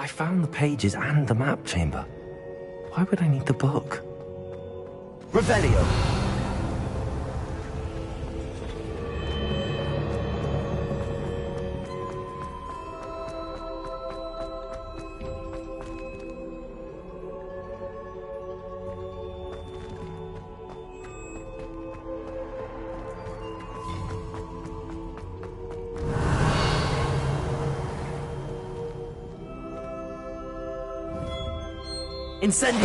I found the pages and the map chamber. Why would I need the book? Revelio! Incendio!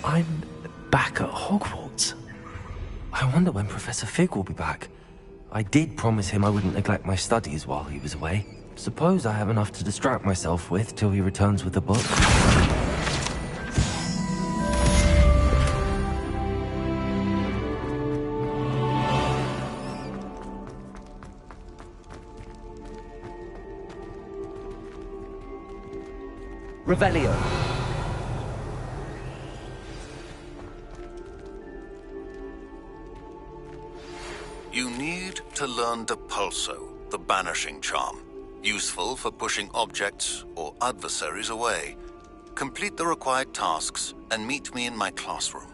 I'm back at Hogwarts. I wonder when Professor Fig will be back. I did promise him I wouldn't neglect my studies while he was away. Suppose I have enough to distract myself with till he returns with the book. Revelio. You need to learn Depulso, the banishing charm. Useful for pushing objects or adversaries away. Complete the required tasks and meet me in my classroom.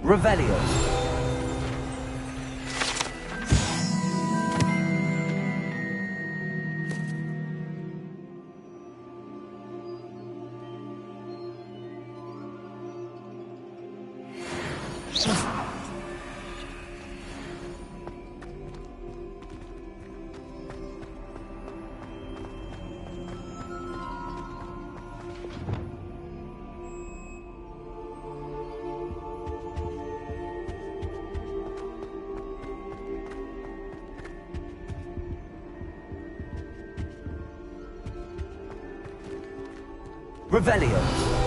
Revelio. Revelio.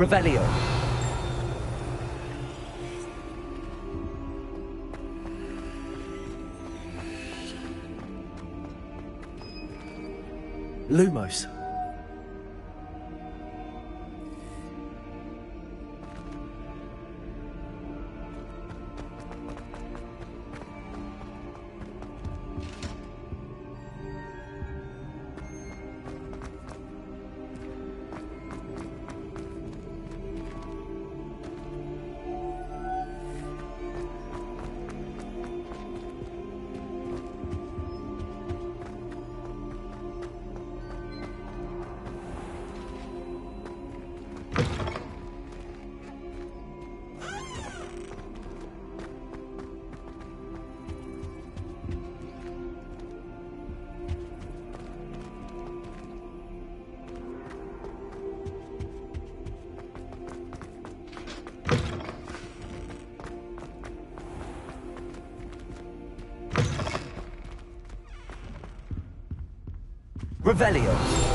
Revelio. Lumos. Revelio.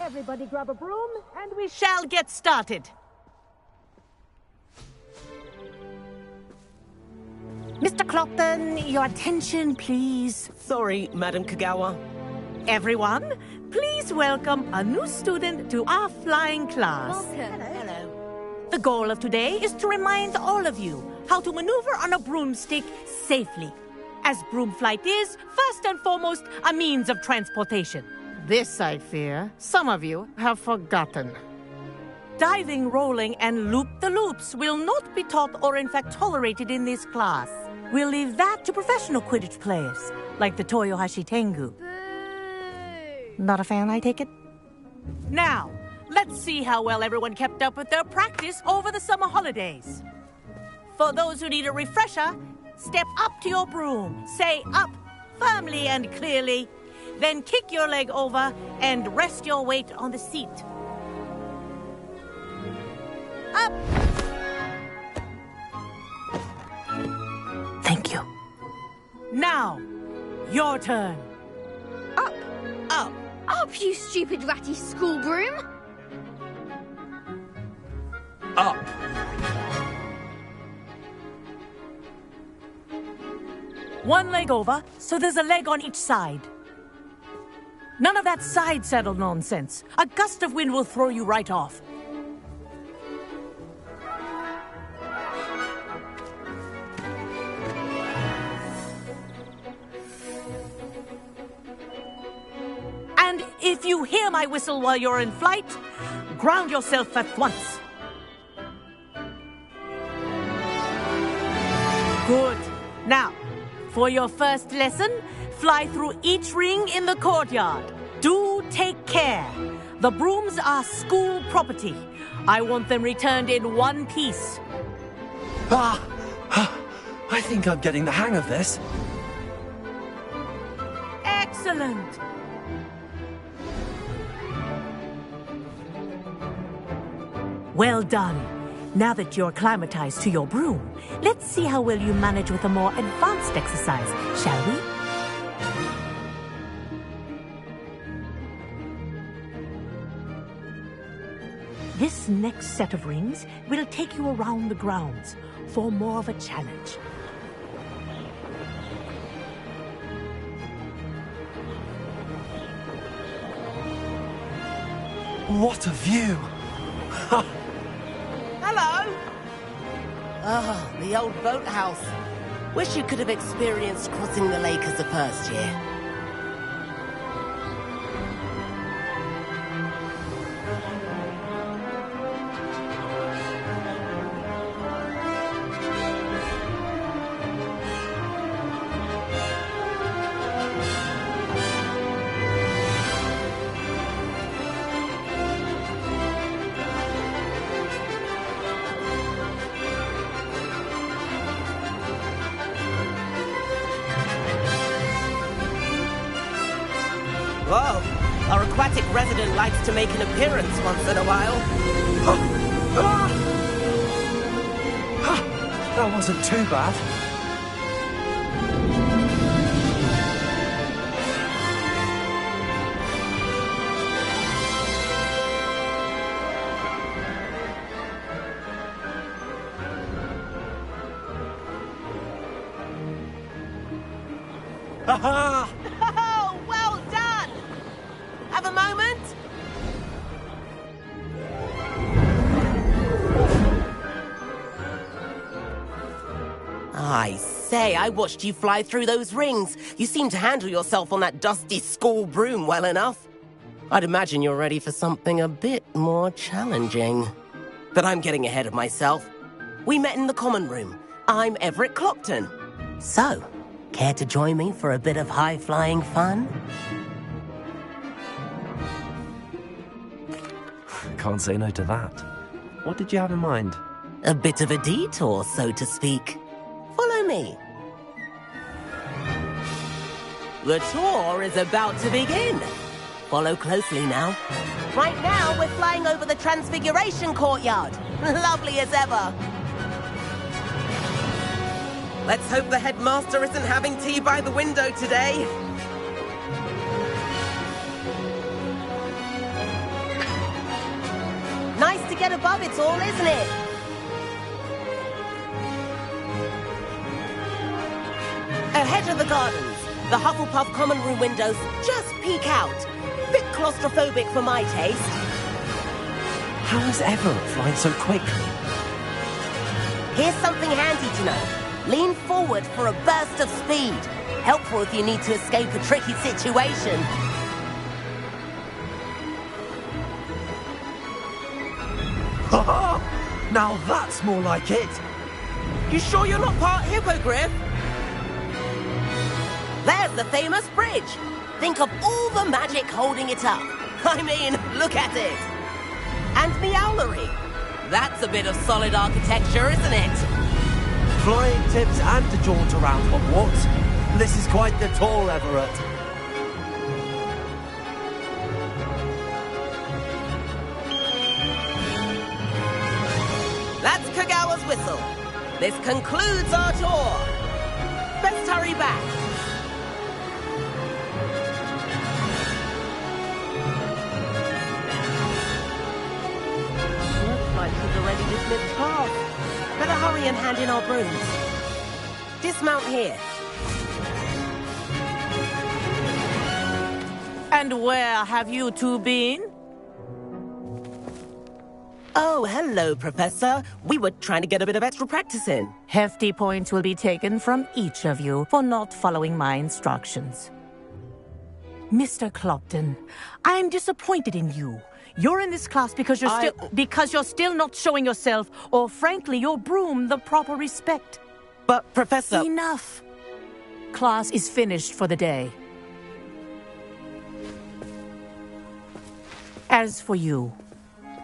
Everybody grab a broom, and we shall get started. Mr. Clopton, your attention, please. Sorry, Madam Kagawa. Everyone, please welcome a new student to our flying class. Welcome. Hello. The goal of today is to remind all of you how to maneuver on a broomstick safely, as broom flight is, first and foremost, a means of transportation. This, I fear, some of you have forgotten. Diving, rolling, and loop-the-loops will not be taught or in fact tolerated in this class. We'll leave that to professional Quidditch players, like the Toyohashi Tengu. Boo! Not a fan, I take it? Now, let's see how well everyone kept up with their practice over the summer holidays. For those who need a refresher, step up to your broom, say up firmly and clearly, then kick your leg over and rest your weight on the seat. Up! Thank you. Now, your turn. Up! Up! Up, you stupid ratty school broom! Up. One leg over, so there's a leg on each side. None of that side saddle nonsense. A gust of wind will throw you right off. And if you hear my whistle while you're in flight, ground yourself at once. Good. Now, for your first lesson, fly through each ring in the courtyard. Do take care. The brooms are school property. I want them returned in one piece. I think I'm getting the hang of this. Excellent. Well done. Now that you're acclimatized to your broom, let's see how well you manage with a more advanced exercise, shall we? This next set of rings will take you around the grounds for more of a challenge. What a view! Hello! Ah, the old boathouse. Wish you could have experienced crossing the lake as a first year. resident likes to make an appearance once in a while. That wasn't too bad. Haha! Oh, well done! Have a moment? I say, I watched you fly through those rings. You seem to handle yourself on that dusty school broom well enough. I'd imagine you're ready for something a bit more challenging. But I'm getting ahead of myself. We met in the common room. I'm Everett Clopton. So, care to join me for a bit of high-flying fun? Can't say no to that. What did you have in mind? A bit of a detour, so to speak. Follow me. The tour is about to begin. Follow closely now. Right now, we're flying over the Transfiguration Courtyard. Lovely as ever. Let's hope the headmaster isn't having tea by the window today. Nice to get above it all, isn't it? Ahead of the gardens, the Hufflepuff common room windows just peek out. Bit claustrophobic for my taste. How is Everett flying so quickly? Here's something handy to know. Lean forward for a burst of speed. Helpful if you need to escape a tricky situation. Now that's more like it. You sure you're not part hippogriff? There's the famous bridge. Think of all the magic holding it up. I mean, look at it. And Meowlery. That's a bit of solid architecture, isn't it? Flying tips and a jaunt around Hogwarts. This is quite the tour, Everett. That's Kagawa's whistle. This concludes our tour. Best hurry back. Looks like she's already dismissed class. Better hurry and hand in our brooms. Dismount here. And where have you two been? Oh, hello, Professor. We were trying to get a bit of extra practice in. Hefty points will be taken from each of you for not following my instructions. Mr. Clopton, I'm disappointed in you. You're in this class because you're still not showing yourself, or frankly, your broom, the proper respect. But, Professor... Enough. Class is finished for the day. As for you,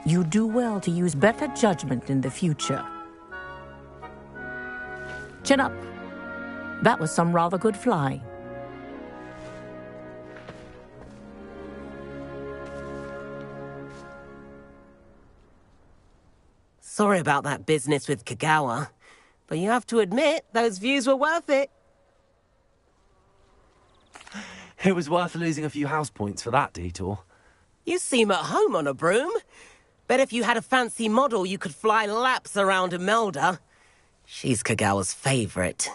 you do well to use better judgment in the future. Chin up. That was some rather good flying. Sorry about that business with Kagawa, but you have to admit, those views were worth it. It was worth losing a few house points for that detour. You seem at home on a broom. Bet if you had a fancy model, you could fly laps around Imelda. She's Kagawa's favorite.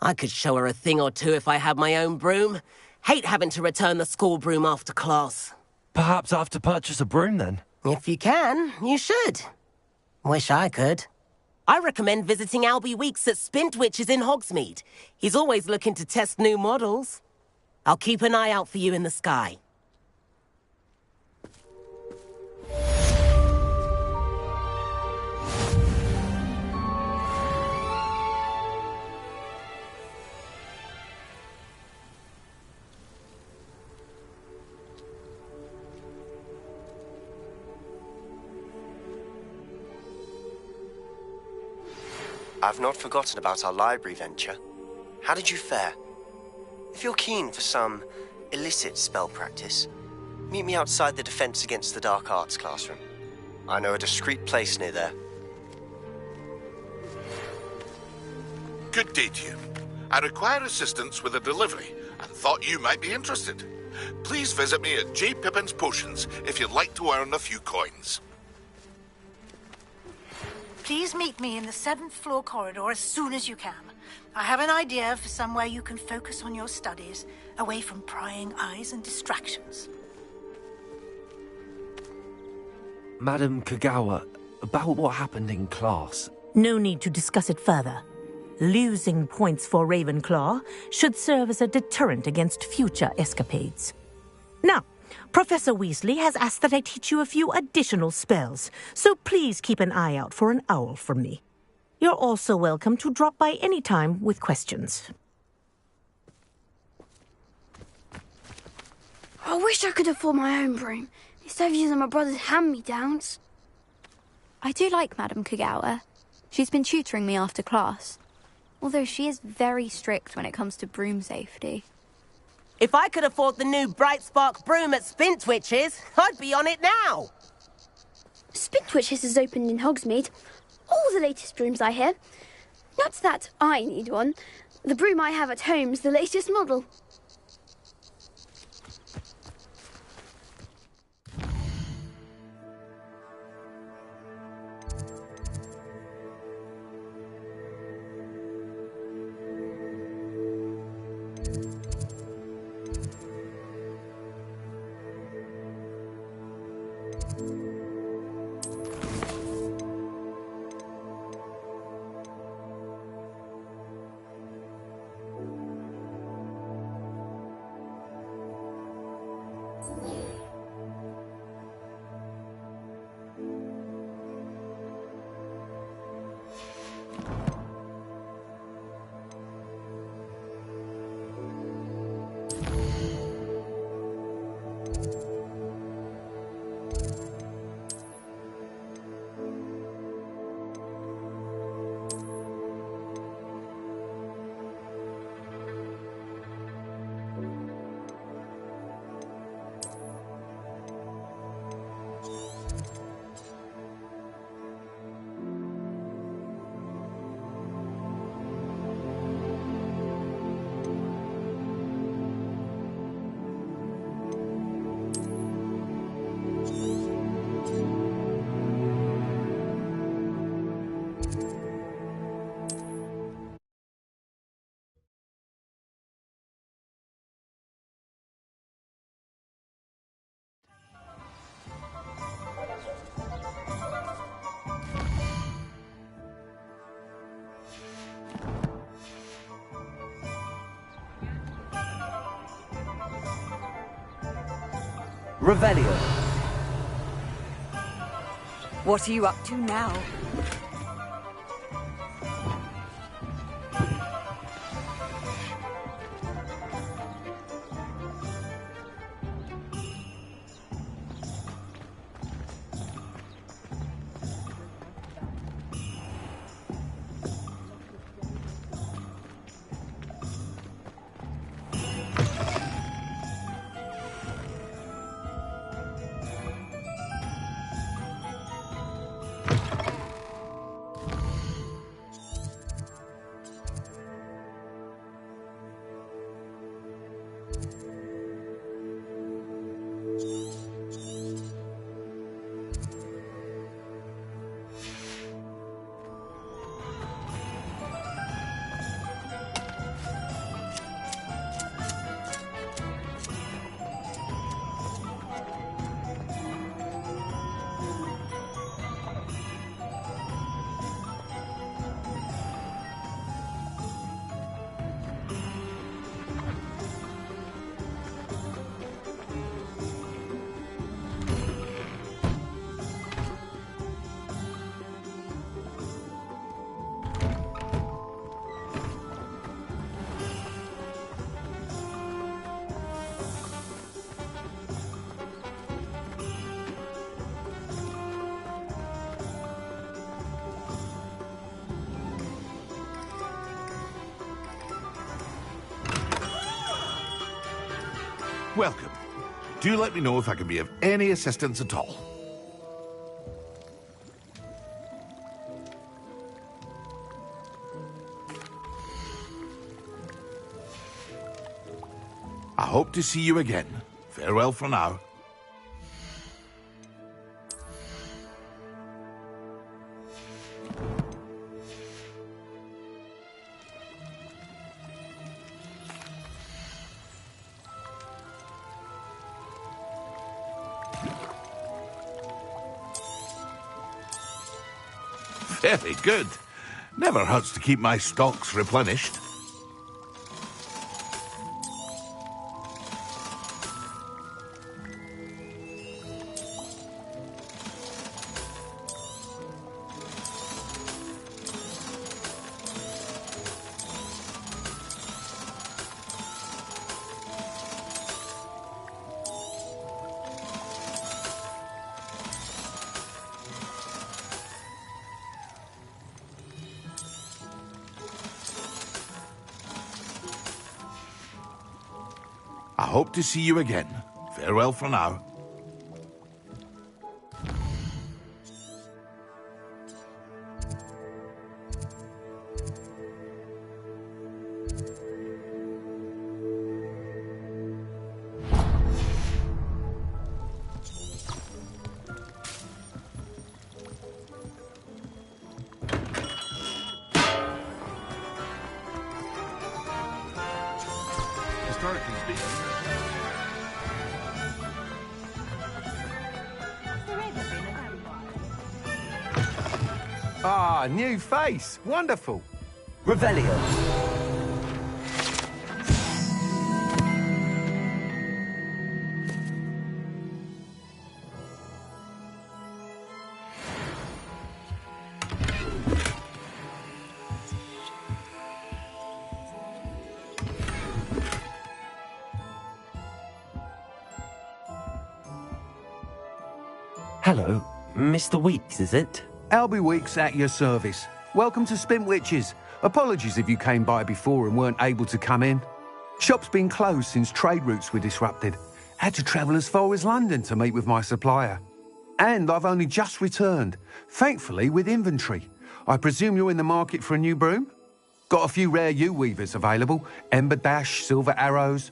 I could show her a thing or two if I had my own broom. Hate having to return the school broom after class. Perhaps I have to purchase a broom then. If you can, you should. Wish I could. I recommend visiting Albie Weeks at Spintwitches in Hogsmeade. He's always looking to test new models. I'll keep an eye out for you in the sky. I've not forgotten about our library venture. How did you fare? If you're keen for some illicit spell practice, Meet me outside the Defense Against the Dark Arts classroom. I know a discreet place near there. Good day to you. I require assistance with a delivery and thought you might be interested. Please visit me at J. Pippin's Potions if you'd like to earn a few coins. Please meet me in the 7th floor corridor as soon as you can. I have an idea for somewhere you can focus on your studies, away from prying eyes and distractions. Madam Kagawa, about what happened in class. No need to discuss it further. Losing points for Ravenclaw should serve as a deterrent against future escapades. Now, Professor Weasley has asked that I teach you a few additional spells, so please keep an eye out for an owl from me. You're also welcome to drop by any time with questions. I wish I could afford my own broom, instead of using my brother's hand-me-downs. I do like Madam Kagawa. She's been tutoring me after class. Although she is very strict when it comes to broom safety. If I could afford the new Bright Spark broom at Spintwitch's, I'd be on it now. Spintwitch's has opened in Hogsmeade. All the latest brooms, I hear. Not that I need one. The broom I have at home's the latest model. Revelio. What are you up to now? Welcome. Do let me know if I can be of any assistance at all. I hope to see you again. Farewell for now. Very good. Never hurts to keep my stocks replenished. I hope to see you again. Farewell for now. Historically speaking. Ah, new face. Wonderful. Revelio. Hello, Mr. Weeks, is it? Albie Weeks at your service. Welcome to Spintwitches. Apologies if you came by before and weren't able to come in. Shop's been closed since trade routes were disrupted. Had to travel as far as London to meet with my supplier. And I've only just returned, thankfully with inventory. I presume you're in the market for a new broom? Got a few rare U-weavers available. Ember Dash, Silver Arrows.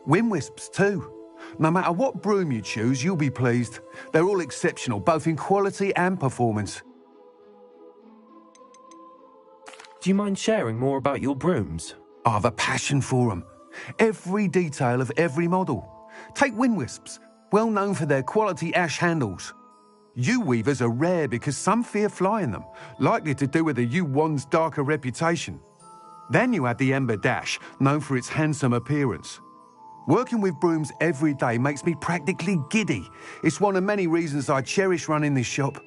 Wind Wisps too. No matter what broom you choose, you'll be pleased. They're all exceptional, both in quality and performance. Do you mind sharing more about your brooms? I have a passion for them. Every detail of every model. Take Wind Wisps, well known for their quality ash handles. U-weavers are rare because some fear flying them, likely to do with the U-wand's darker reputation. Then you have the Ember Dash, known for its handsome appearance. Working with brooms every day makes me practically giddy. It's one of many reasons I cherish running this shop.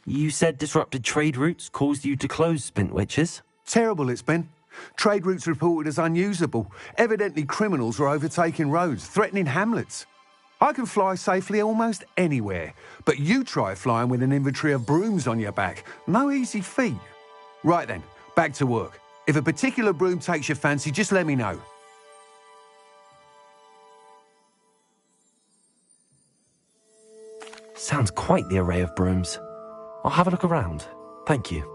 You said disrupted trade routes caused you to close Spintwitches? Terrible it's been. Trade routes reported as unusable. Evidently criminals are overtaking roads, threatening hamlets. I can fly safely almost anywhere, but you try flying with an inventory of brooms on your back. No easy feat. Right then, back to work. If a particular broom takes your fancy, just let me know. Sounds quite the array of brooms. I'll have a look around. Thank you.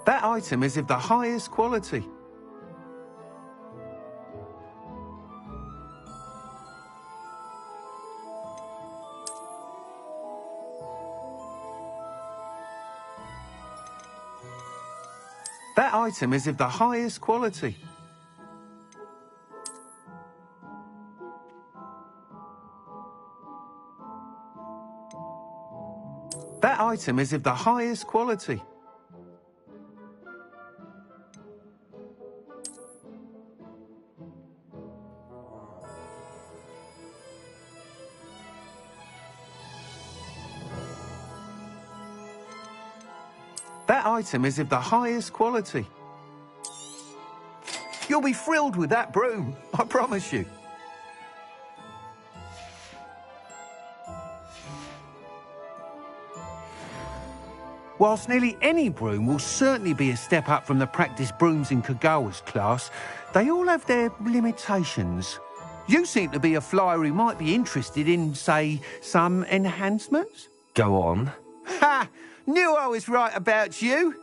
That item is of the highest quality. That item is of the highest quality. That item is of the highest quality. That item is of the highest quality. You'll be thrilled with that broom, I promise you. Whilst nearly any broom will certainly be a step up from the practice brooms in Kagawa's class, they all have their limitations. You seem to be a flyer who might be interested in, say, some enhancements? Go on. Ha! Knew I was right about you.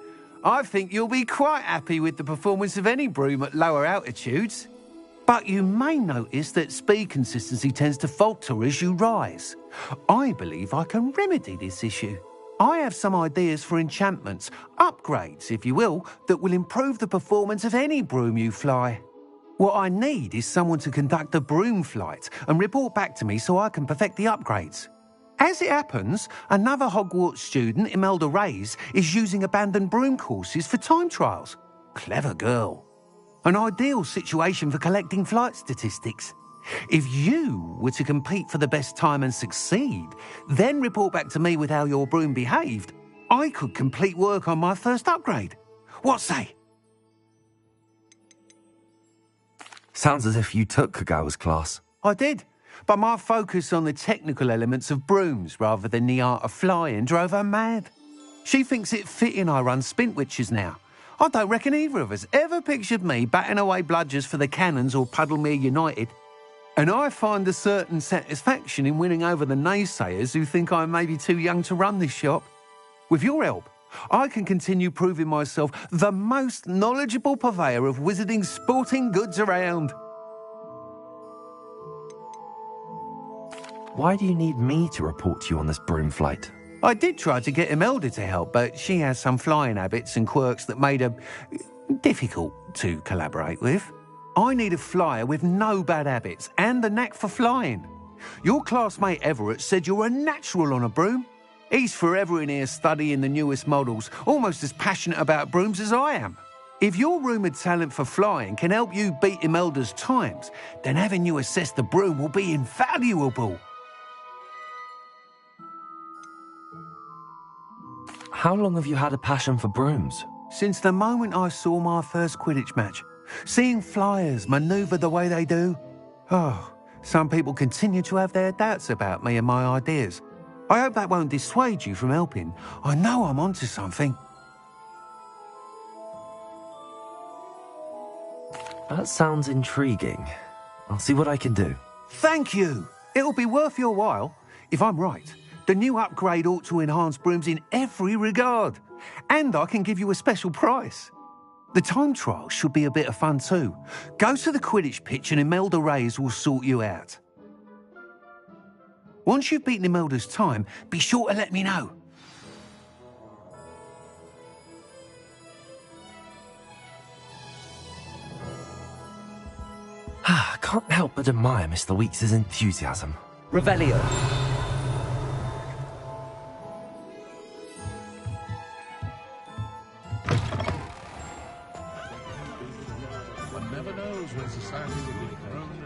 I think you'll be quite happy with the performance of any broom at lower altitudes. But you may notice that speed consistency tends to falter as you rise. I believe I can remedy this issue. I have some ideas for enchantments, upgrades, if you will, that will improve the performance of any broom you fly. What I need is someone to conduct a broom flight and report back to me so I can perfect the upgrades. As it happens, another Hogwarts student, Imelda Reyes, is using abandoned broom courses for time trials. Clever girl. An ideal situation for collecting flight statistics. If you were to compete for the best time and succeed, then report back to me with how your broom behaved, I could complete work on my first upgrade. What say? Sounds as if you took Kagawa's class. I did. But my focus on the technical elements of brooms rather than the art of flying drove her mad. She thinks it fitting I run Spintwitches now. I don't reckon either of us ever pictured me batting away bludgers for the Cannons or Puddlemere United. And I find a certain satisfaction in winning over the naysayers who think I may be too young to run this shop. With your help, I can continue proving myself the most knowledgeable purveyor of wizarding sporting goods around. Why do you need me to report to you on this broom flight? I did try to get Imelda to help, but she has some flying habits and quirks that made her difficult to collaborate with. I need a flyer with no bad habits and the knack for flying. Your classmate Everett said you're a natural on a broom. He's forever in here studying the newest models, almost as passionate about brooms as I am. If your rumoured talent for flying can help you beat Imelda's times, then having you assess the broom will be invaluable. How long have you had a passion for brooms? Since the moment I saw my first Quidditch match. Seeing flyers manoeuvre the way they do. Oh, some people continue to have their doubts about me and my ideas. I hope that won't dissuade you from helping. I know I'm onto something. That sounds intriguing. I'll see what I can do. Thank you. It'll be worth your while. If I'm right, the new upgrade ought to enhance brooms in every regard. And I can give you a special price. The time trial should be a bit of fun too. Go to the Quidditch pitch and Imelda Reyes will sort you out. Once you've beaten Imelda's time, be sure to let me know. I can't help but admire Mr. Weeks' enthusiasm. Revelio. One never knows where society will be thrown.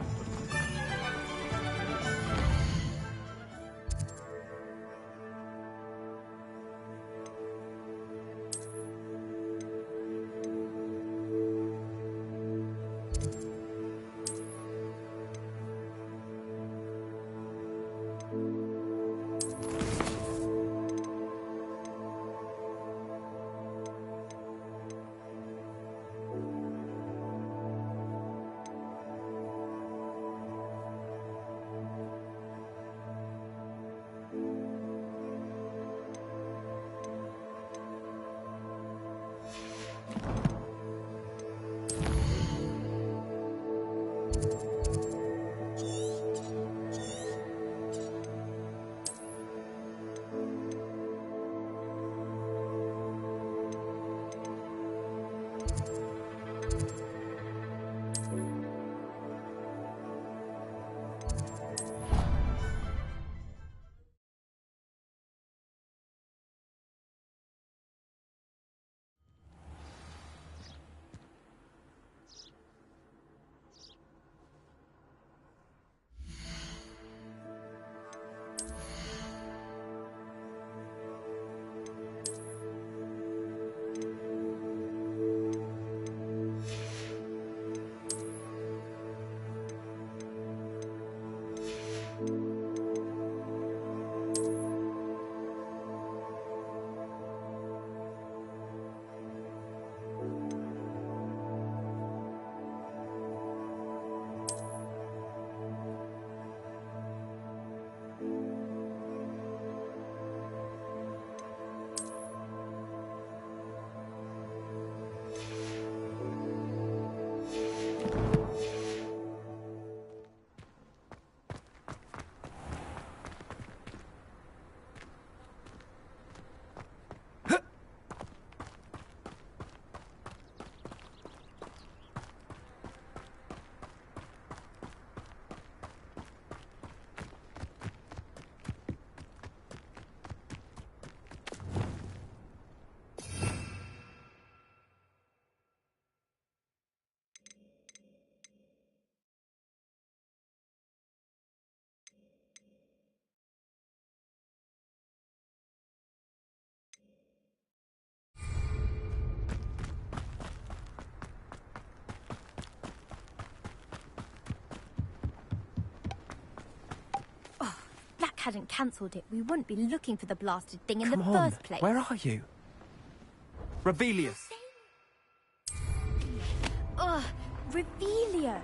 hadn't cancelled it, we wouldn't be looking for the blasted thing in Come the on, first place. where are you? Rebellious. Ugh, Revelio.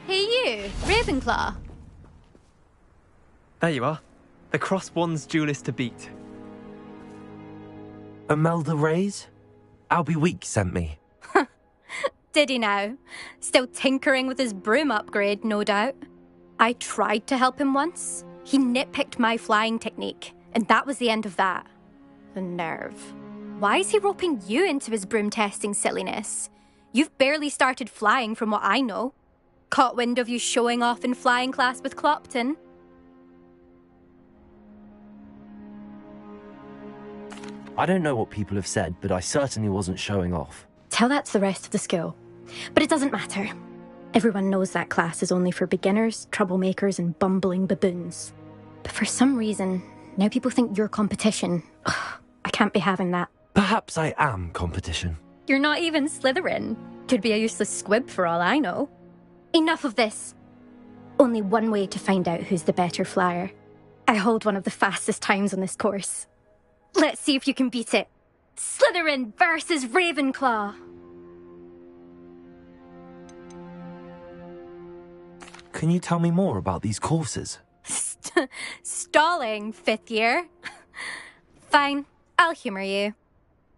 Hey you, Ravenclaw. There you are. The Cross Wands duelist to beat. Imelda Reyes? Albie Week sent me. Did he now? Still tinkering with his broom upgrade, no doubt. I tried to help him once. He nitpicked my flying technique, and that was the end of that. The nerve. Why is he roping you into his broom testing silliness? You've barely started flying from what I know. Caught wind of you showing off in flying class with Clopton. I don't know what people have said, but I certainly wasn't showing off. Tell that to the rest of the school. But it doesn't matter. Everyone knows that class is only for beginners, troublemakers, and bumbling baboons. But for some reason, now people think you're competition. Ugh, I can't be having that. Perhaps I am competition. You're not even Slytherin. Could be a useless squib for all I know. Enough of this. Only one way to find out who's the better flyer. I hold one of the fastest times on this course. Let's see if you can beat it. Slytherin versus Ravenclaw. Can you tell me more about these courses? Stalling, 5th year. Fine, I'll humour you.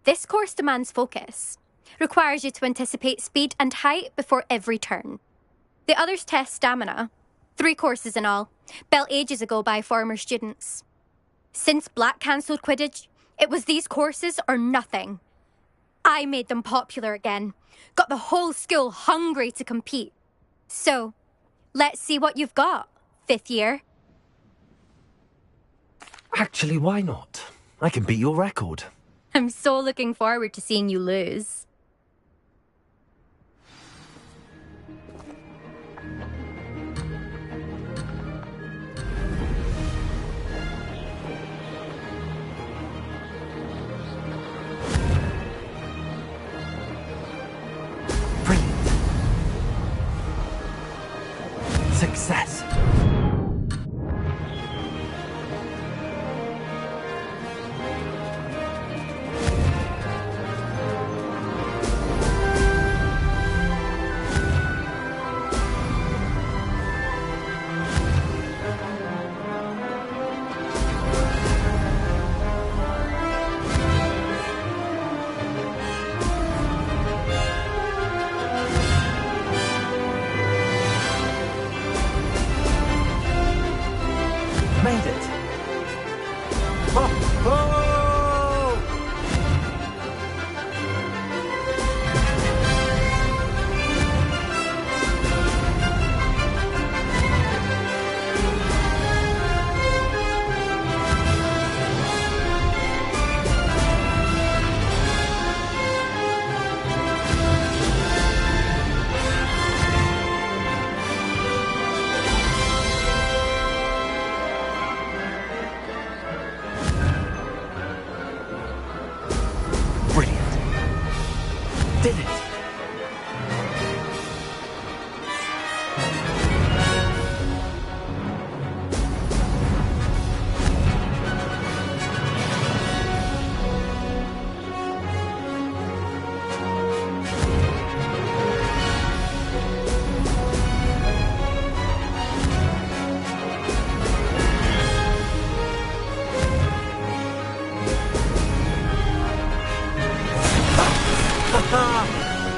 This course demands focus. Requires you to anticipate speed and height before every turn. The others test stamina. 3 courses in all, built ages ago by former students. Since Black cancelled Quidditch, it was these courses or nothing. I made them popular again. Got the whole school hungry to compete. So, let's see what you've got, 5th year. Actually, why not? I can beat your record. I'm so looking forward to seeing you lose. Success. Made it. Oh, oh! Did it!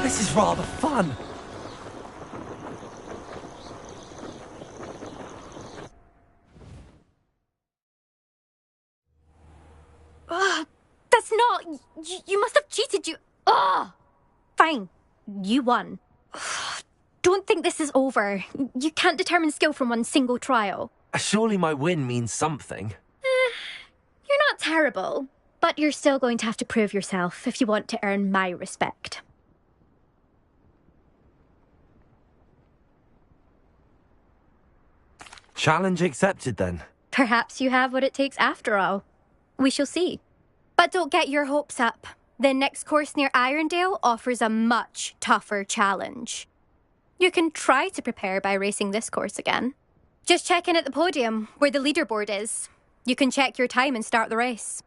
This is rather fun. That's not... You must have cheated, you... Ugh! Fine. You won. Don't think this is over. You can't determine skill from one single trial. Surely my win means something. You're not not terrible, but you're still going to have to prove yourself if you want to earn my respect. Challenge accepted, then. Perhaps you have what it takes after all. We shall see. But don't get your hopes up. The next course near Irondale offers a much tougher challenge. You can try to prepare by racing this course again. Just check in at the podium, where the leaderboard is. You can check your time and start the race.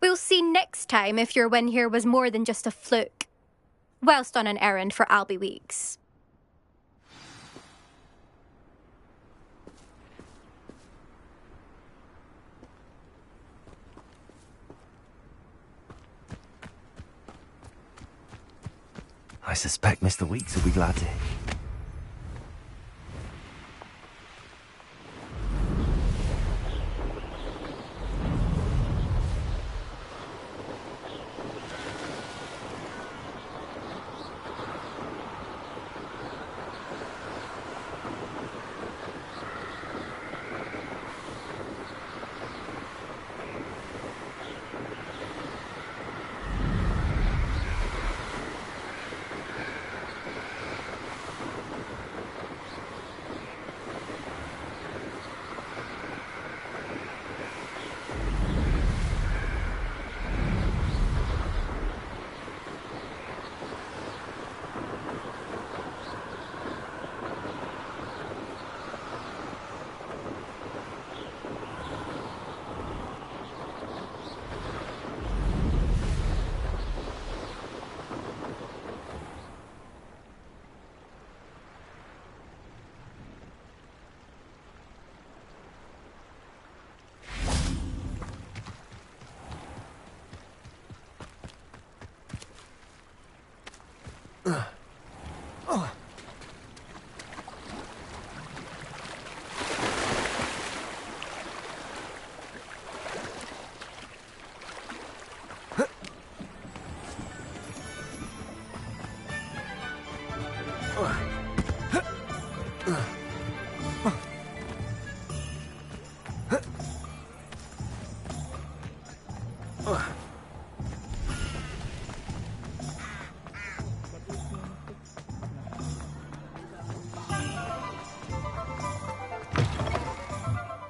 We'll see next time if your win here was more than just a fluke, whilst on an errand for Albie Weeks. I suspect Mr. Weeks will be glad to.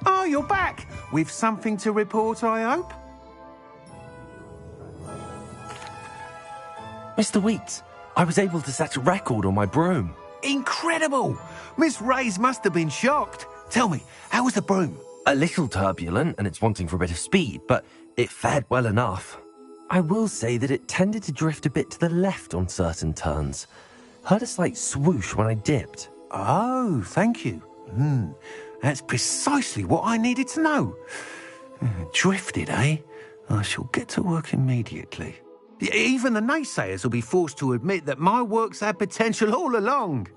Oh, you're back! With something to report, I hope? Mr. Weeks, I was able to set a record on my broom. Incredible! Miss Reyes must have been shocked. Tell me, how was the broom? A little turbulent, and it's wanting for a bit of speed, but it fared well enough. I will say that it tended to drift a bit to the left on certain turns. Heard a slight swoosh when I dipped. Oh, thank you. That's precisely what I needed to know. Drifted, eh? I shall get to work immediately. Even the naysayers will be forced to admit that my work's had potential all along.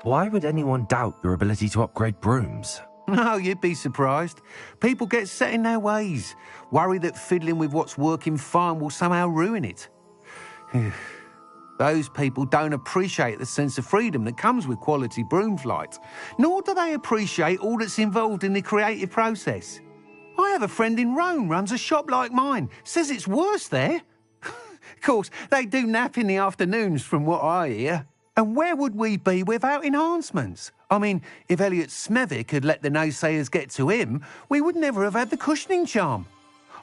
Why would anyone doubt your ability to upgrade brooms? No, you'd be surprised. People get set in their ways, worry that fiddling with what's working fine will somehow ruin it. Those people don't appreciate the sense of freedom that comes with quality broom flight, nor do they appreciate all that's involved in the creative process. I have a friend in Rome runs a shop like mine, says it's worse there. Of course, they do nap in the afternoons from what I hear. And where would we be without enhancements? I mean, if Elliot Smethwick had let the naysayers get to him, we would never have had the cushioning charm.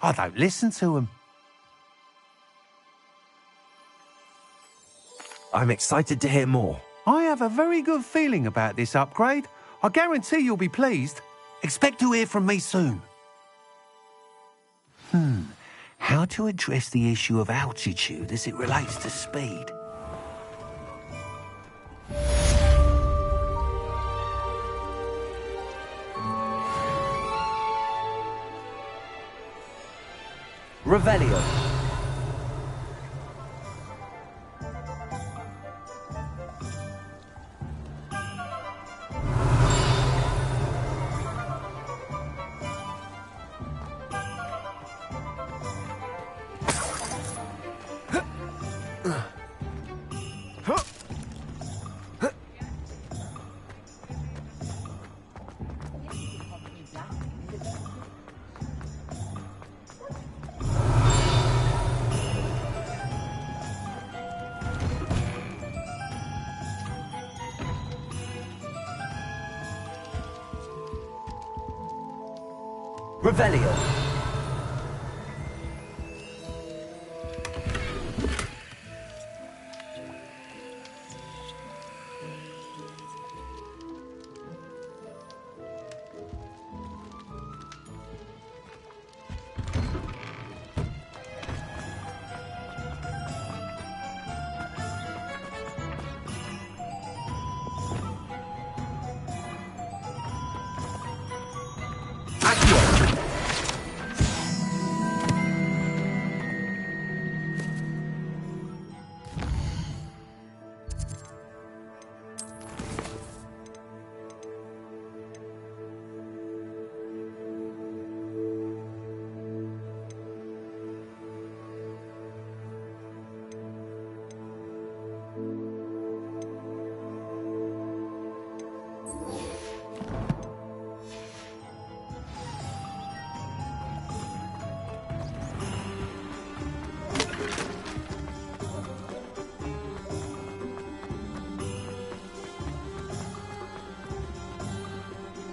I don't listen to them. I'm excited to hear more. I have a very good feeling about this upgrade. I guarantee you'll be pleased. Expect to hear from me soon. How to address the issue of altitude as it relates to speed? Revelio. Revelio.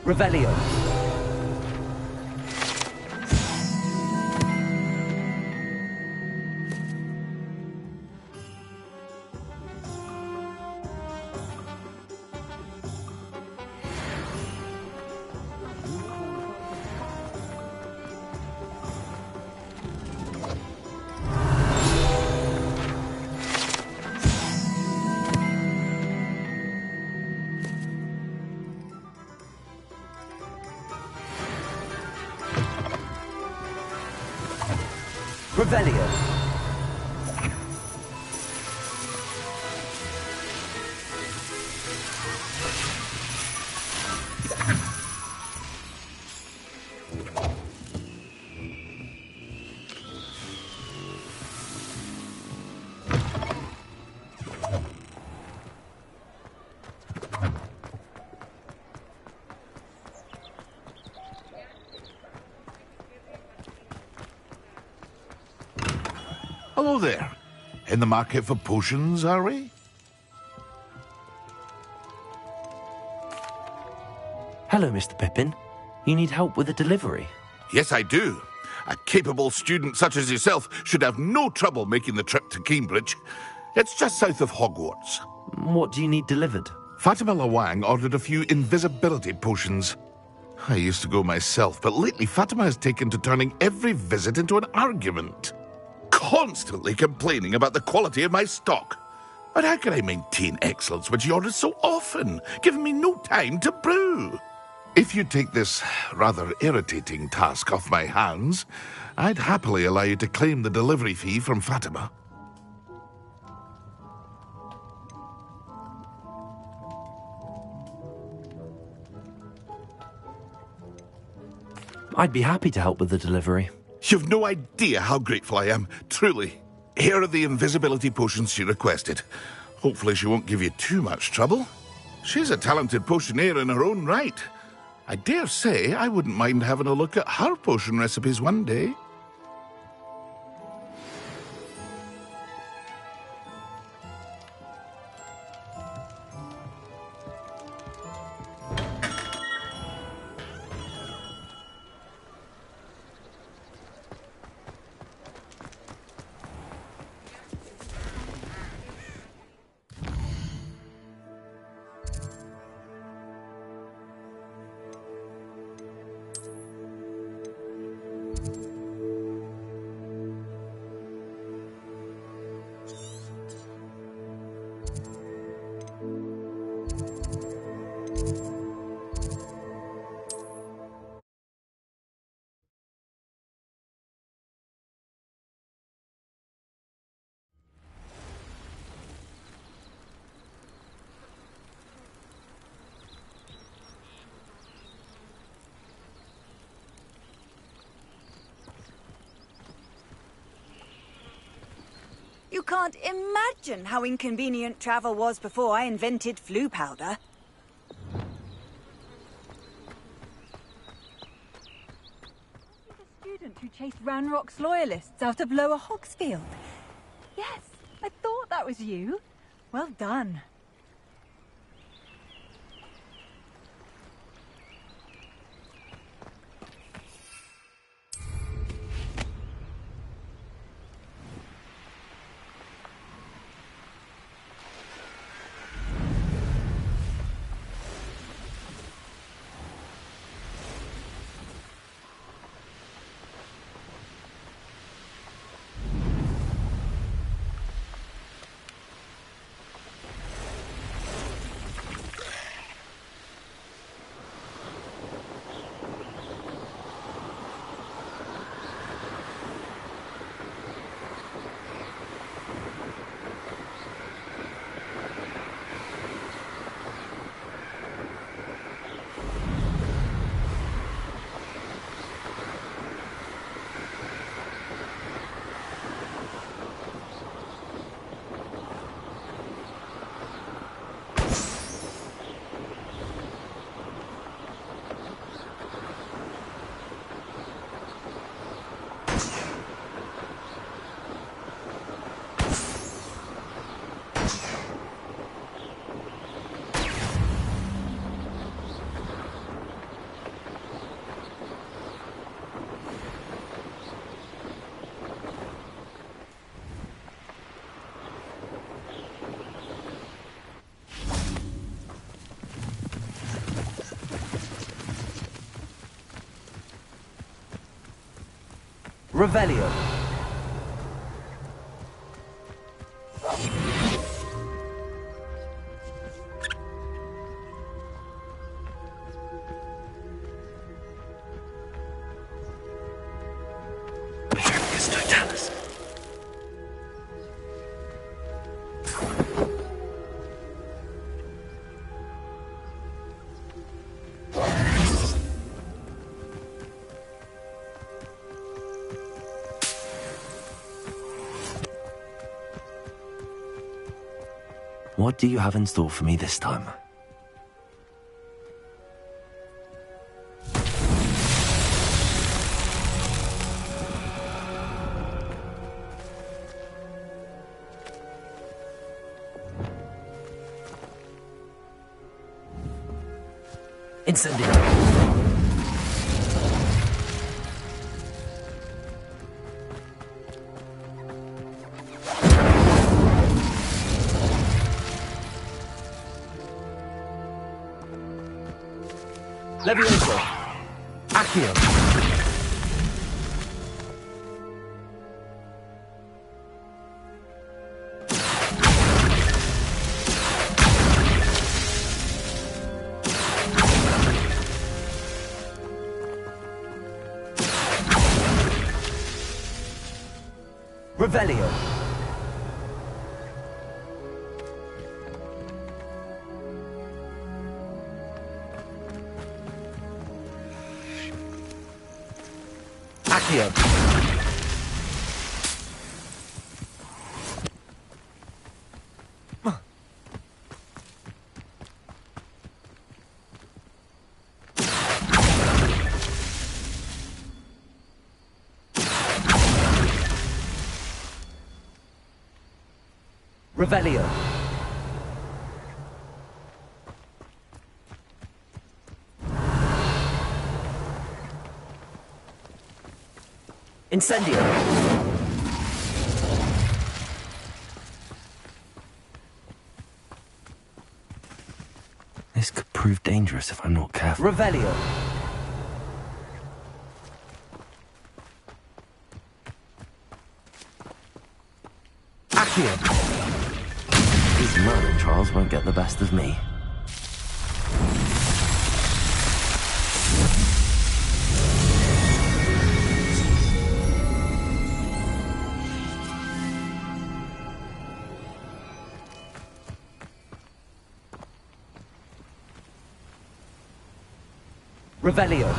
Revelio. Revelio. Hello there. In the market for potions, are we? Hello, Mr. Pippin. You need help with a delivery? Yes, I do. A capable student such as yourself should have no trouble making the trip to Cambridge. It's just south of Hogwarts. What do you need delivered? Fatima Lawang ordered a few invisibility potions. I used to go myself, but lately Fatima has taken to turning every visit into an argument. Constantly complaining about the quality of my stock. But how can I maintain excellence when she orders so often, giving me no time to brew? If you take this rather irritating task off my hands, I'd happily allow you to claim the delivery fee from Fatima. I'd be happy to help with the delivery. You've no idea how grateful I am, truly. Here are the invisibility potions she requested. Hopefully she won't give you too much trouble. She's a talented potioneer in her own right. I dare say I wouldn't mind having a look at her potion recipes one day. You can't imagine how inconvenient travel was before I invented flu powder. The student who chased Ranrock's loyalists out of Lower Hogsfield. Yes, I thought that was you. Well done. Revelio. What do you have in store for me this time? Incendio. Levioso. Accio. Revelio. Accio. Revelio. Incendio. This could prove dangerous if I'm not careful. Revelio. Accio. These murder trials won't get the best of me. Revelio.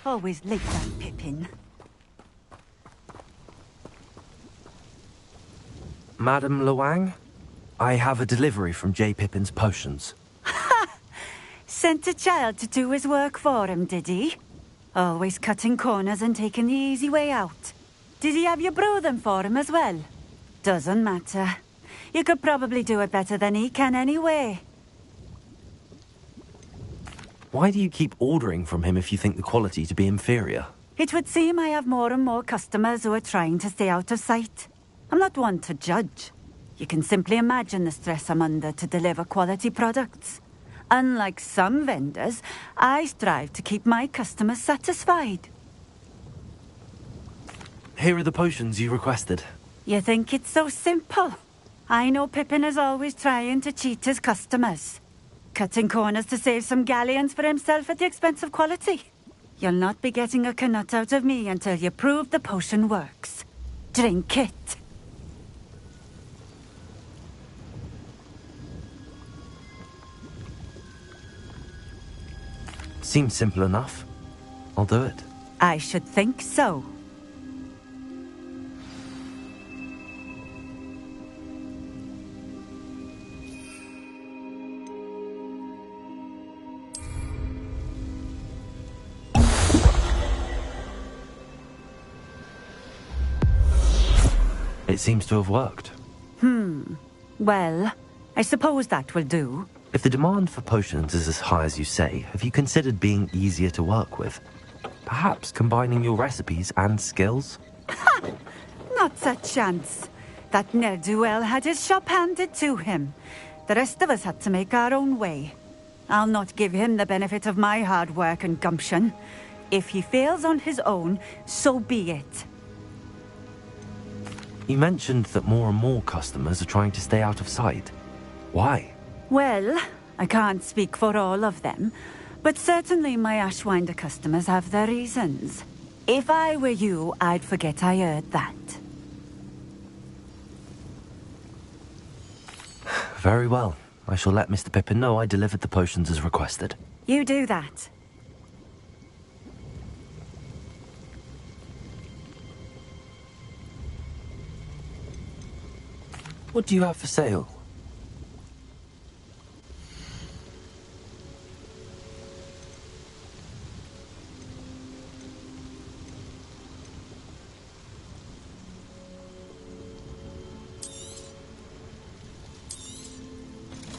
Always late, that Pippin. Madame Luang, I have a delivery from J. Pippin's potions. Sent a child to do his work for him, did he? Always cutting corners and taking the easy way out. Did he have you brew them for him as well? Doesn't matter. You could probably do it better than he can anyway. Why do you keep ordering from him if you think the quality to be inferior? It would seem I have more and more customers who are trying to stay out of sight. I'm not one to judge. You can simply imagine the stress I'm under to deliver quality products. Unlike some vendors, I strive to keep my customers satisfied. Here are the potions you requested. You think it's so simple? I know Pippin is always trying to cheat his customers. cutting corners to save some galleons for himself at the expense of quality. You'll not be getting a canut out of me until you prove the potion works. Drink it. Seems simple enough. I'll do it. I should think so. It seems to have worked. Well, I suppose that will do. If the demand for potions is as high as you say, have you considered being easier to work with? Perhaps combining your recipes and skills? Not a chance. That ne'er-do-well had his shop handed to him. The rest of us had to make our own way. I'll not give him the benefit of my hard work and gumption. If he fails on his own, so be it. You mentioned that more and more customers are trying to stay out of sight. Why? Well, I can't speak for all of them, but certainly my Ashwinder customers have their reasons. If I were you, I'd forget I heard that. Very well. I shall let Mr. Pippin know I delivered the potions as requested. You do that. What do you have for sale?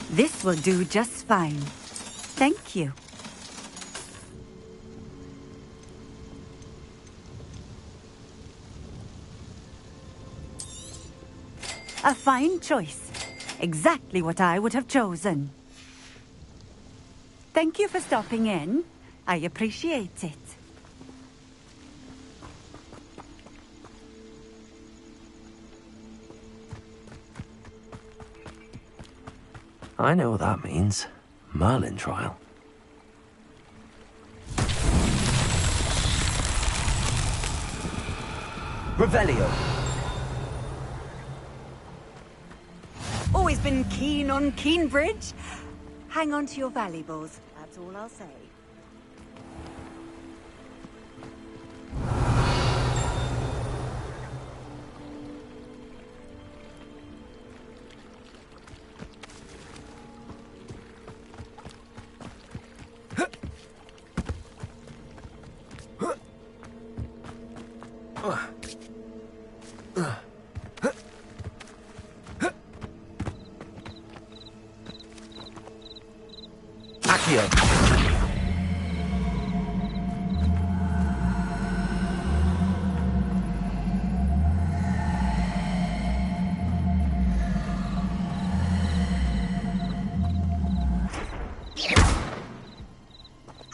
This will do just fine. Thank you. A fine choice. Exactly what I would have chosen. Thank you for stopping in. I appreciate it. I know what that means. Merlin trial. Revelio. Always been keen on Keenbridge. Hang on to your valuables, that's all I'll say.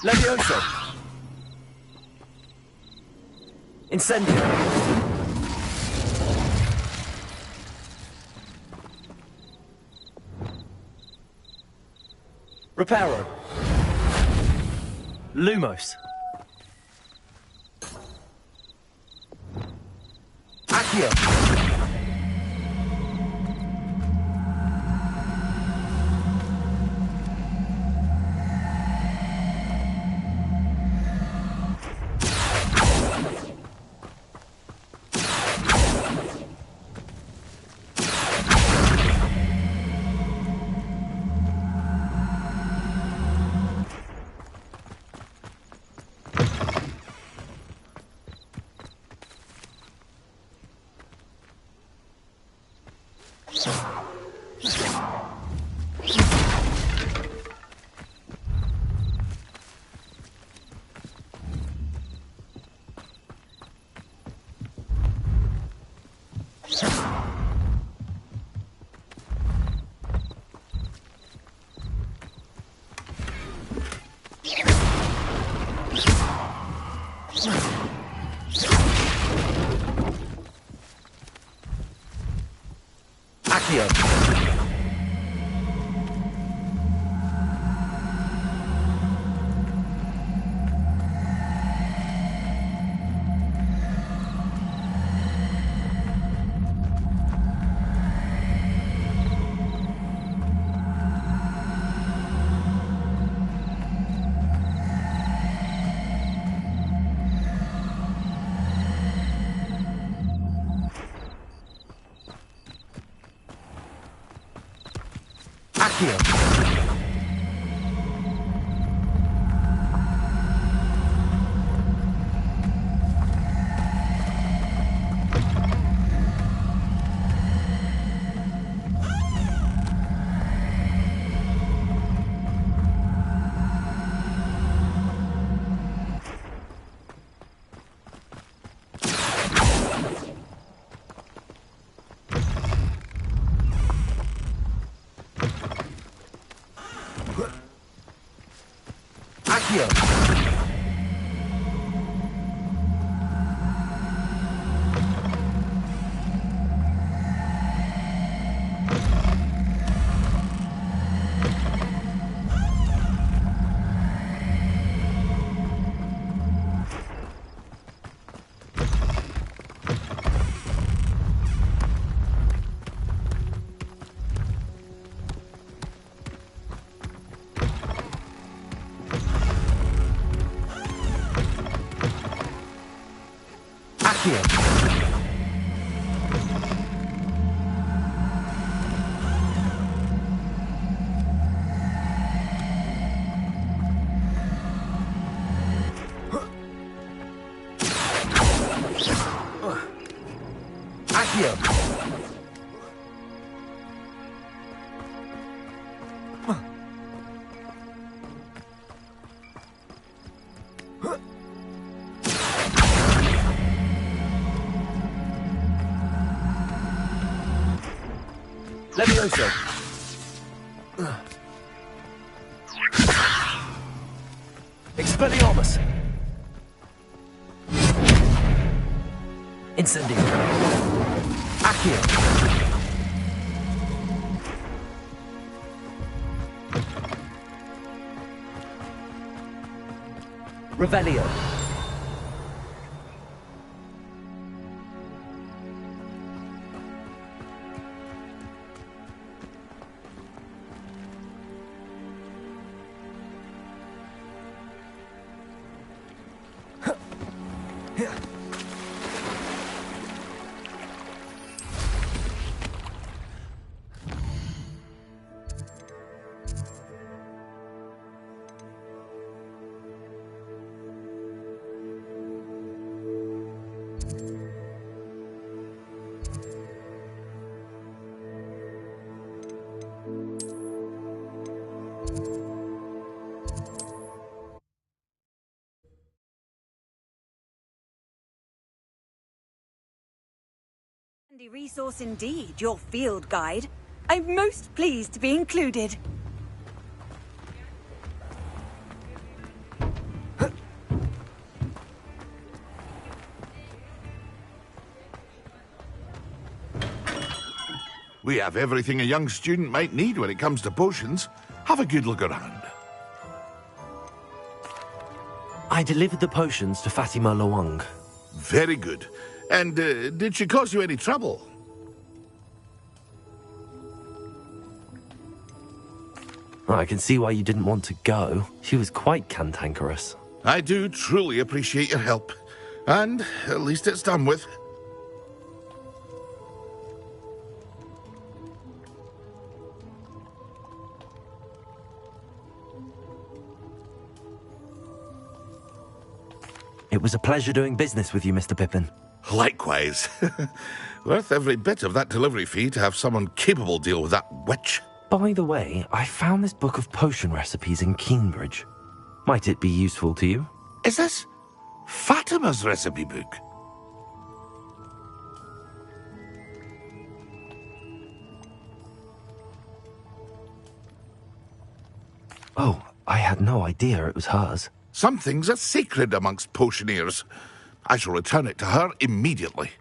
Levioso. Incendio. Reparo. Lumos. Accio. Accio. Levioso. Expelliarmus. Incendio. Accio. Revelio. Handy resource indeed, your field guide. I'm most pleased to be included. We have everything a young student might need when it comes to potions. Have a good look around. I delivered the potions to Fatima Luang. Very good. And did she cause you any trouble? I can see why you didn't want to go. She was quite cantankerous. I do truly appreciate your help. And at least it's done with. It was a pleasure doing business with you, Mr. Pippin. Likewise. Worth every bit of that delivery fee to have someone capable deal with that witch. By the way, I found this book of potion recipes in Cambridge. Might it be useful to you? Is this Fatima's recipe book? Oh, I had no idea it was hers. Some things are sacred amongst potioneers. I shall return it to her immediately.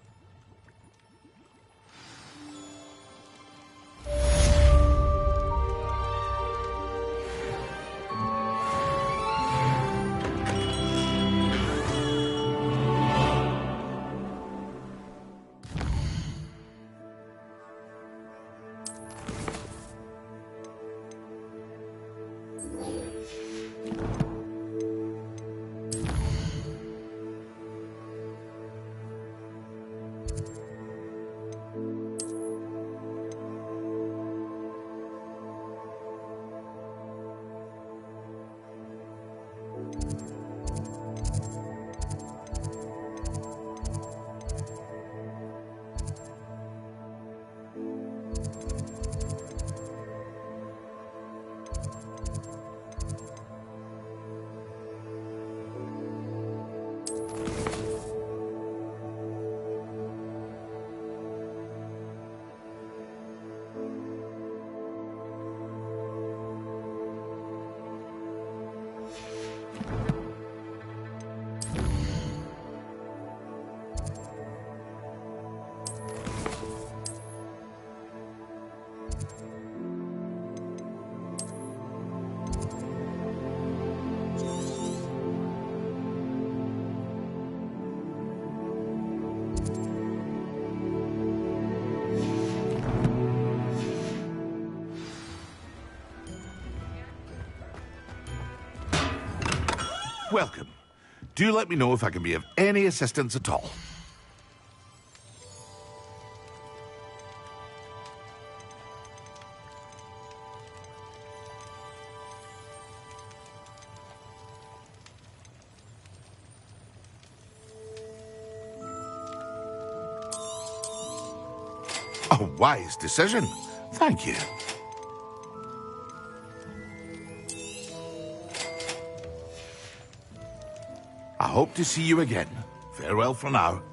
Welcome. Do let me know if I can be of any assistance at all. A wise decision. Thank you. I hope to see you again. Farewell for now.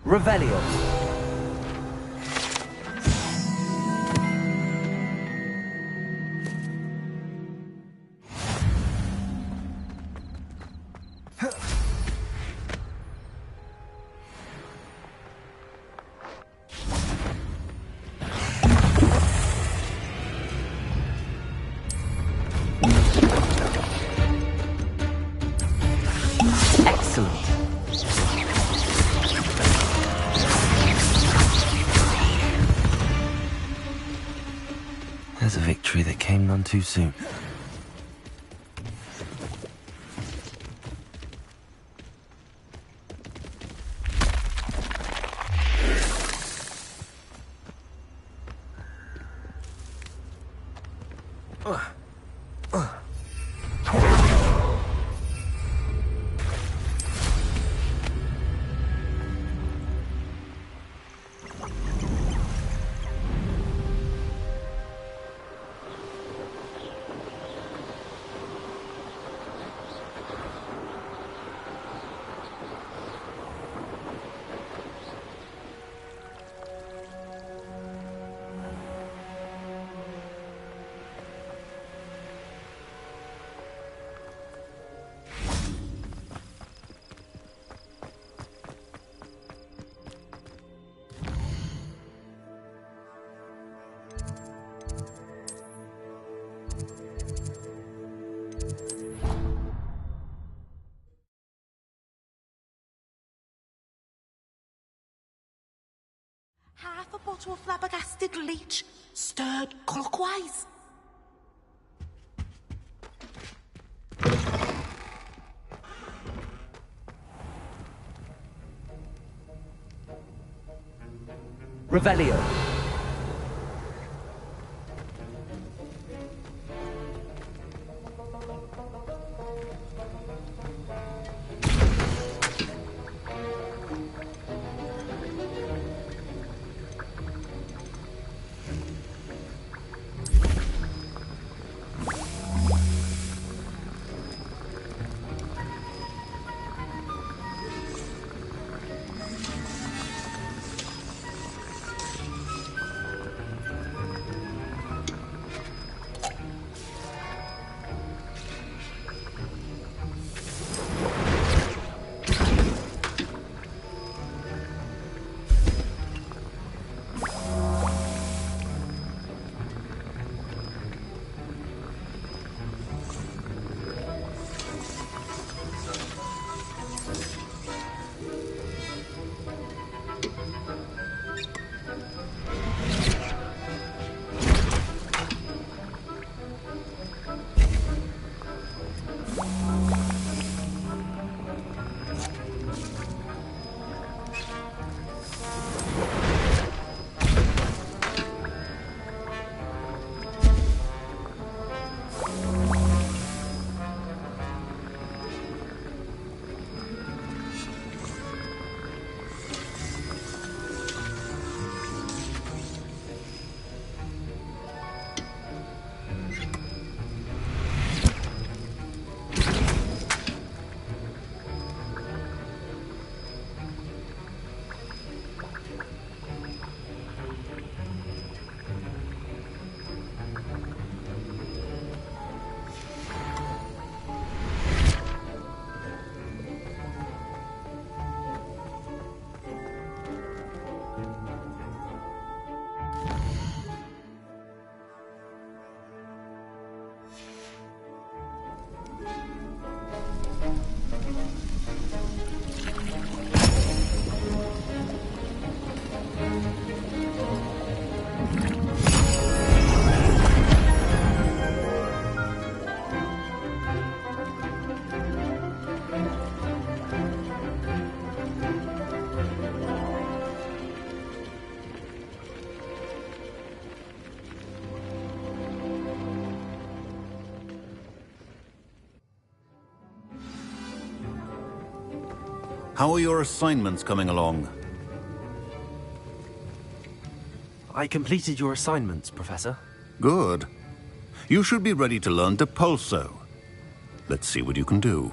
Revelio. There's a victory that came none too soon. Half a bottle of flabbergasted leech, stirred clockwise. Revelio. How are your assignments coming along? I completed your assignments, Professor. Good. You should be ready to learn Depulso. Let's see what you can do.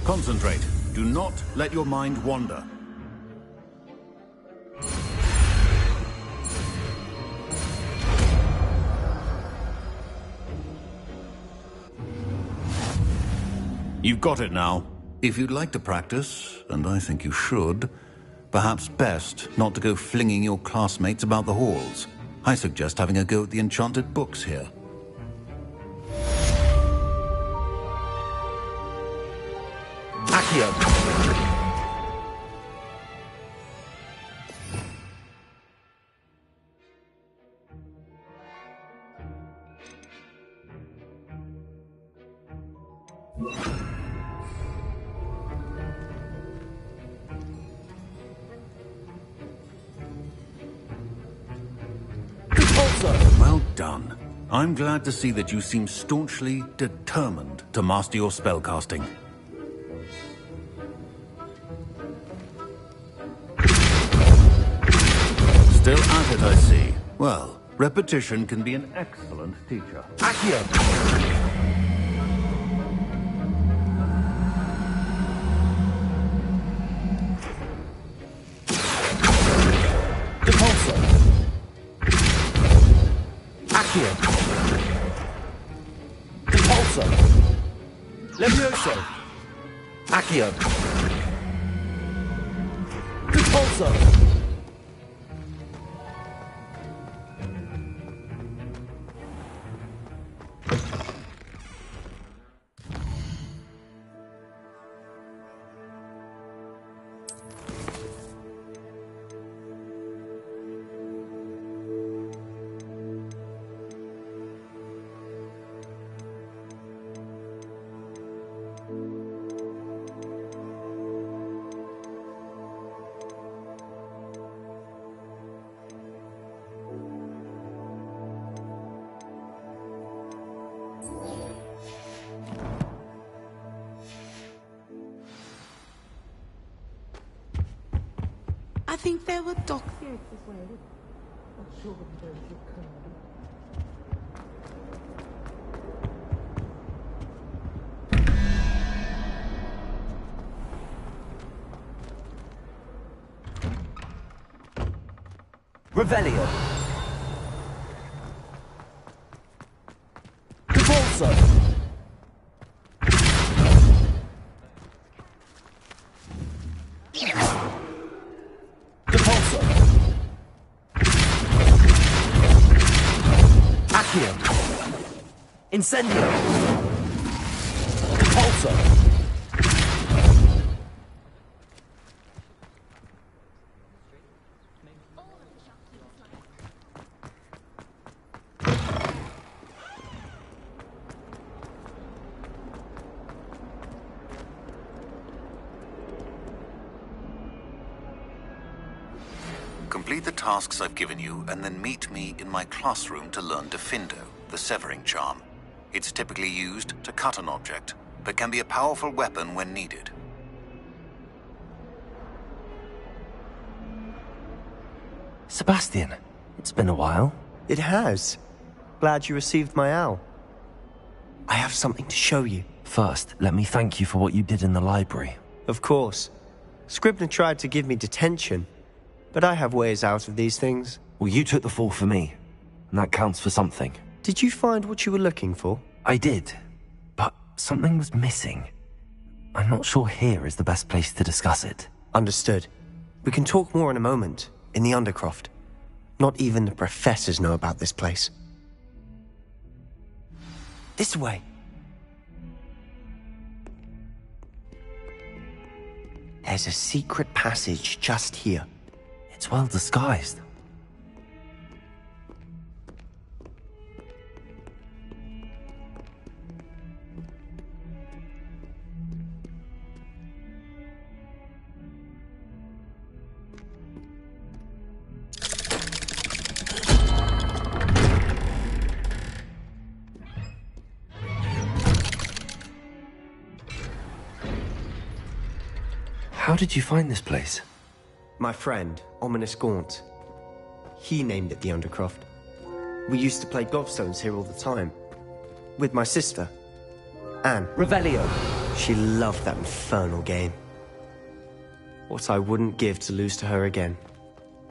Concentrate. Do not let your mind wander. You've got it now. If you'd like to practice, and I think you should, perhaps best not to go flinging your classmates about the halls. I suggest having a go at the enchanted books here. Accio. Well done. I'm glad to see that you seem staunchly determined to master your spellcasting. Still at it, I see. Well, repetition can be an excellent teacher. Accio. Depulso. Levioso. Accio. Depulso. think there were dogs. Revelio. Repulso. Repulso. Accio. Incendio. Repulso. Complete the tasks I've given you, and then meet me in my classroom to learn Defindo, the severing charm. It's typically used to cut an object, but can be a powerful weapon when needed. Sebastian, it's been a while. It has. Glad you received my owl. I have something to show you. First, let me thank you for what you did in the library. Of course. Scribner tried to give me detention, but I have ways out of these things. Well, you took the fall for me, and that counts for something. Did you find what you were looking for? I did, but something was missing. I'm not sure here is the best place to discuss it. Understood. We can talk more in a moment, in the Undercroft. Not even the professors know about this place. This way. There's a secret passage just here. It's well disguised. How did you find this place? My friend, Ominous Gaunt. He named it the Undercroft. We used to play gobstones here all the time. With my sister, Anne. Revelio. She loved that infernal game. What I wouldn't give to lose to her again.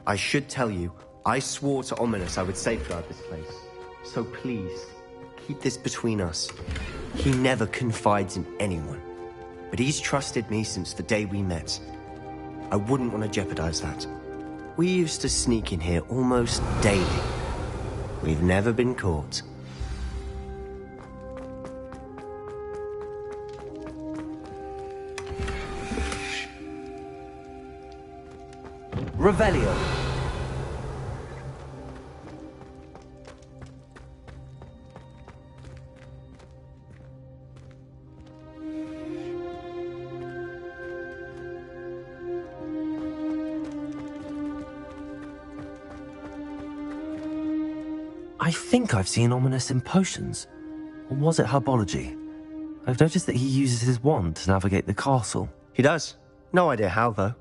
I should tell you, I swore to Ominous I would safeguard this place. So please, keep this between us. He never confides in anyone. But he's trusted me since the day we met. I wouldn't want to jeopardize that. We used to sneak in here almost daily. We've never been caught. Revelio. I think I've seen Ominous in potions. Or was it herbology? I've noticed that he uses his wand to navigate the castle. He does. No idea how, though.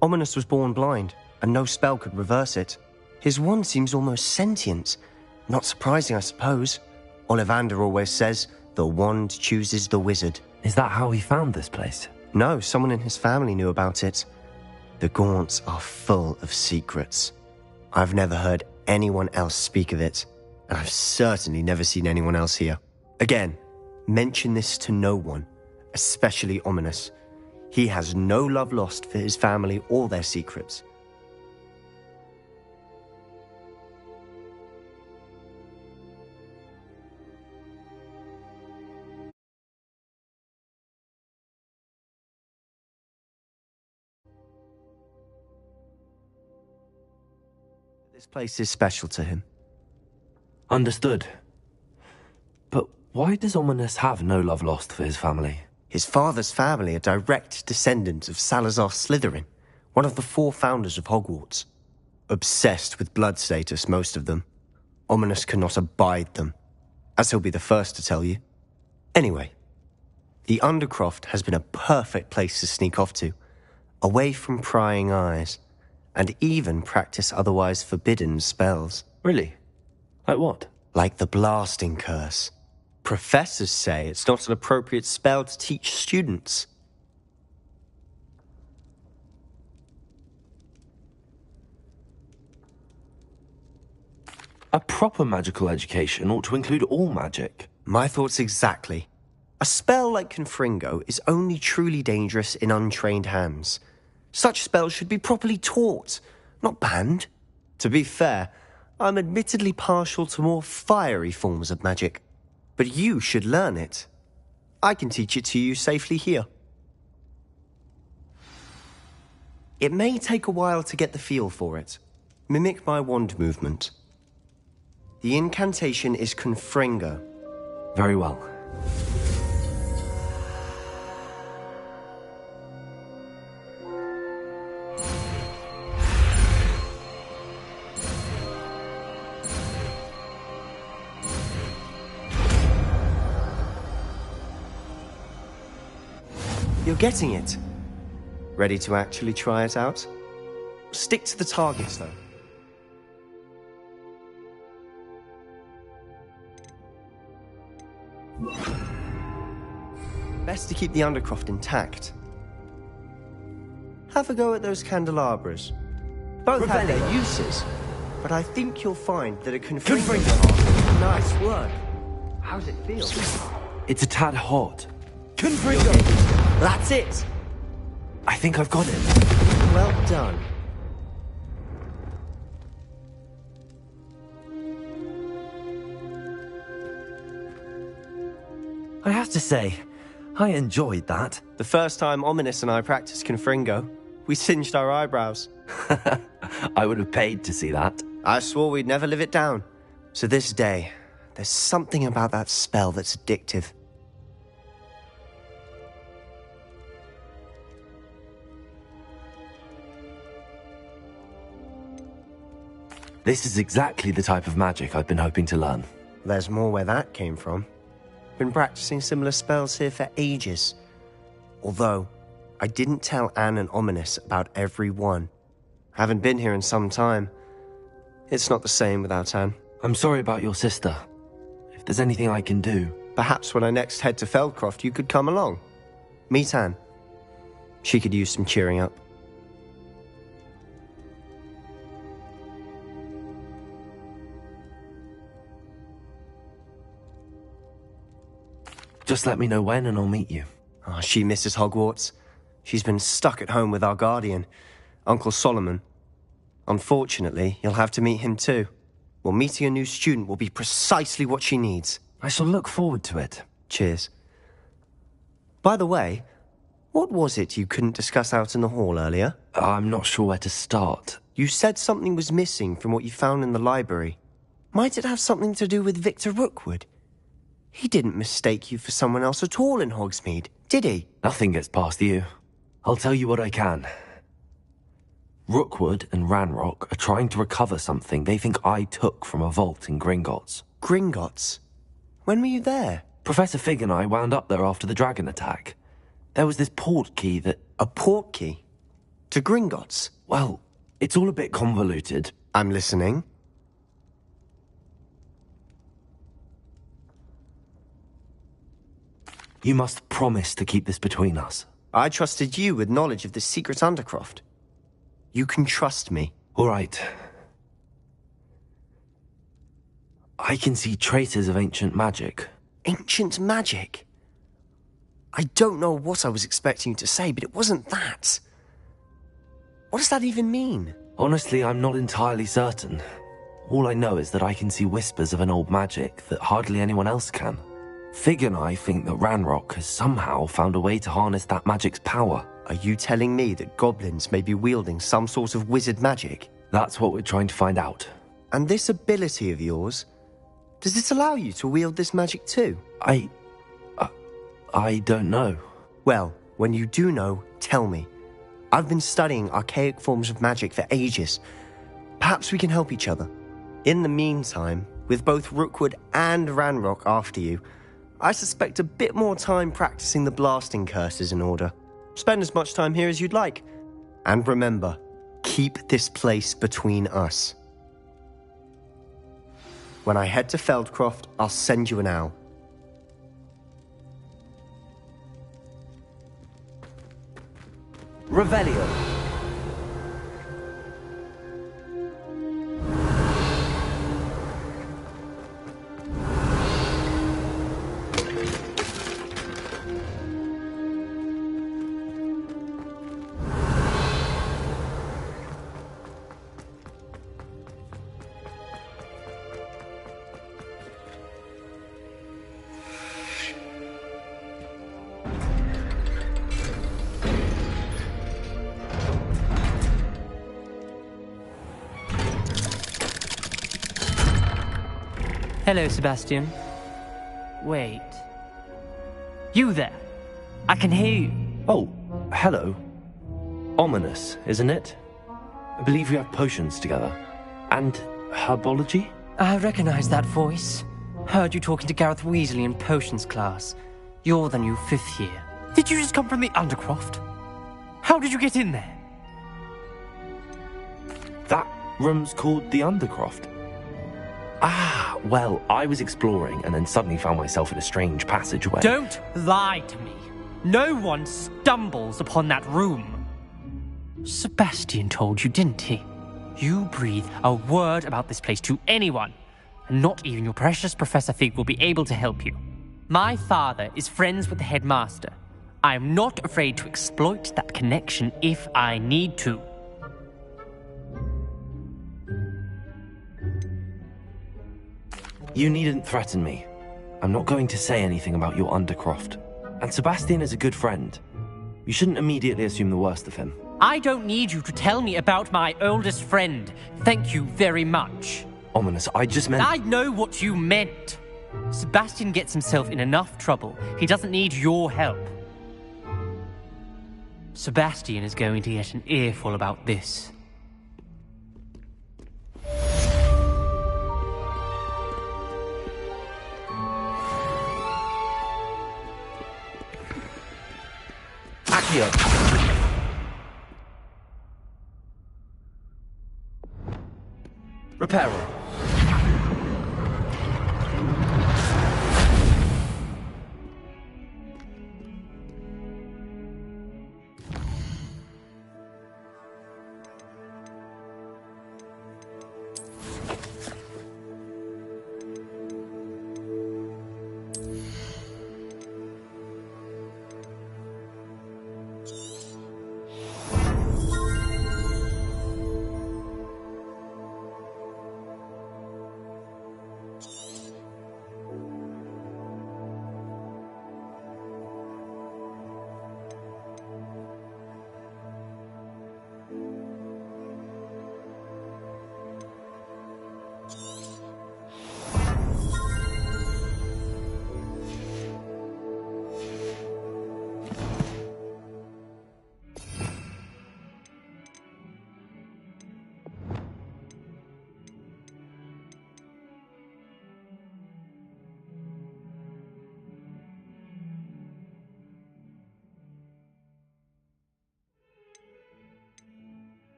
Ominous was born blind, and no spell could reverse it. His wand seems almost sentient. Not surprising, I suppose. Ollivander always says, the wand chooses the wizard. Is that how he found this place? No, someone in his family knew about it. The Gaunts are full of secrets. I've never heard anyone else speak of it, and I've certainly never seen anyone else here. Again, mention this to no one, especially Ominous. He has no love lost for his family or their secrets. This place is special to him. Understood. But why does Ominous have no love lost for his family? His father's family are direct descendants of Salazar Slytherin, one of the 4 founders of Hogwarts. Obsessed with blood status, most of them. Ominous cannot abide them, as he'll be the first to tell you. Anyway, the Undercroft has been a perfect place to sneak off to, away from prying eyes, and even practice otherwise forbidden spells. Really? Like what? Like the blasting curse. Professors say it's not an appropriate spell to teach students. A proper magical education ought to include all magic. My thoughts exactly. A spell like Confringo is only truly dangerous in untrained hands. Such spells should be properly taught, not banned. To be fair, I'm admittedly partial to more fiery forms of magic. But you should learn it. I can teach it to you safely here. It may take a while to get the feel for it. Mimic my wand movement. The incantation is Confringo. Very well. You're getting it. Ready to actually try it out? Stick to the targets, though. Best to keep the undercroft intact. Have a go at those candelabras. Both have their uses, but I think you'll find that a Confringo... Nice work. How's it feel? It's a tad hot. Confringo! That's it! I think I've got it. Well done. I have to say, I enjoyed that. The first time Ominous and I practiced Confringo, we singed our eyebrows. I would have paid to see that. I swore we'd never live it down. So this day, there's something about that spell that's addictive. This is exactly the type of magic I've been hoping to learn. There's more where that came from. Been practicing similar spells here for ages. Although, I didn't tell Anne and Ominous about every one. Haven't been here in some time. It's not the same without Anne. I'm sorry about your sister. If there's anything I can do... Perhaps when I next head to Feldcroft, you could come along. Meet Anne. She could use some cheering up. Just let me know when and I'll meet you. Oh, she misses Hogwarts. She's been stuck at home with our guardian, Uncle Solomon. Unfortunately, you'll have to meet him too. Well, meeting a new student will be precisely what she needs. I shall look forward to it. Cheers. By the way, what was it you couldn't discuss out in the hall earlier? I'm not sure where to start. You said something was missing from what you found in the library. Might it have something to do with Victor Rookwood? He didn't mistake you for someone else at all in Hogsmeade, did he? Nothing gets past you. I'll tell you what I can. Rookwood and Ranrock are trying to recover something they think I took from a vault in Gringotts. Gringotts? When were you there? Professor Fig and I wound up there after the dragon attack. There was this port key that... A port key? To Gringotts? Well, it's all a bit convoluted. I'm listening. You must promise to keep this between us. I trusted you with knowledge of the secret undercroft. You can trust me. All right. I can see traces of ancient magic. Ancient magic? I don't know what I was expecting you to say, but it wasn't that. What does that even mean? Honestly, I'm not entirely certain. All I know is that I can see whispers of an old magic that hardly anyone else can. Fig and I think that Ranrock has somehow found a way to harness that magic's power. Are you telling me that goblins may be wielding some sort of wizard magic? That's what we're trying to find out. And this ability of yours, does it allow you to wield this magic too? I don't know. Well, when you do know, tell me. I've been studying archaic forms of magic for ages. Perhaps we can help each other. In the meantime, with both Rookwood and Ranrock after you, I suspect a bit more time practicing the blasting curse is in order. Spend as much time here as you'd like. And remember, Keep this place between us. When I head to Feldcroft, I'll send you an owl. Revelio. Hello, Sebastian. Wait. You there? I can hear you. Oh, hello. Ominous, isn't it? I believe we have potions together. And herbology? I recognize that voice. Heard you talking to Gareth Weasley in potions class. You're the new 5th year. Did you just come from the Undercroft? How did you get in there? That room's called the Undercroft. Ah, well, I was exploring and then suddenly found myself in a strange passageway. Don't lie to me. No one stumbles upon that room. Sebastian told you, didn't he? You breathe a word about this place to anyone, and not even your precious Professor Fig will be able to help you. My father is friends with the headmaster. I am not afraid to exploit that connection if I need to. You needn't threaten me. I'm not going to say anything about your Undercroft. And Sebastian is a good friend. You shouldn't immediately assume the worst of him. I don't need you to tell me about my oldest friend. Thank you very much. Ominous, I just meant... I know what you meant. Sebastian gets himself in enough trouble. He doesn't need your help. Sebastian is going to get an earful about this. Accio. Reparo.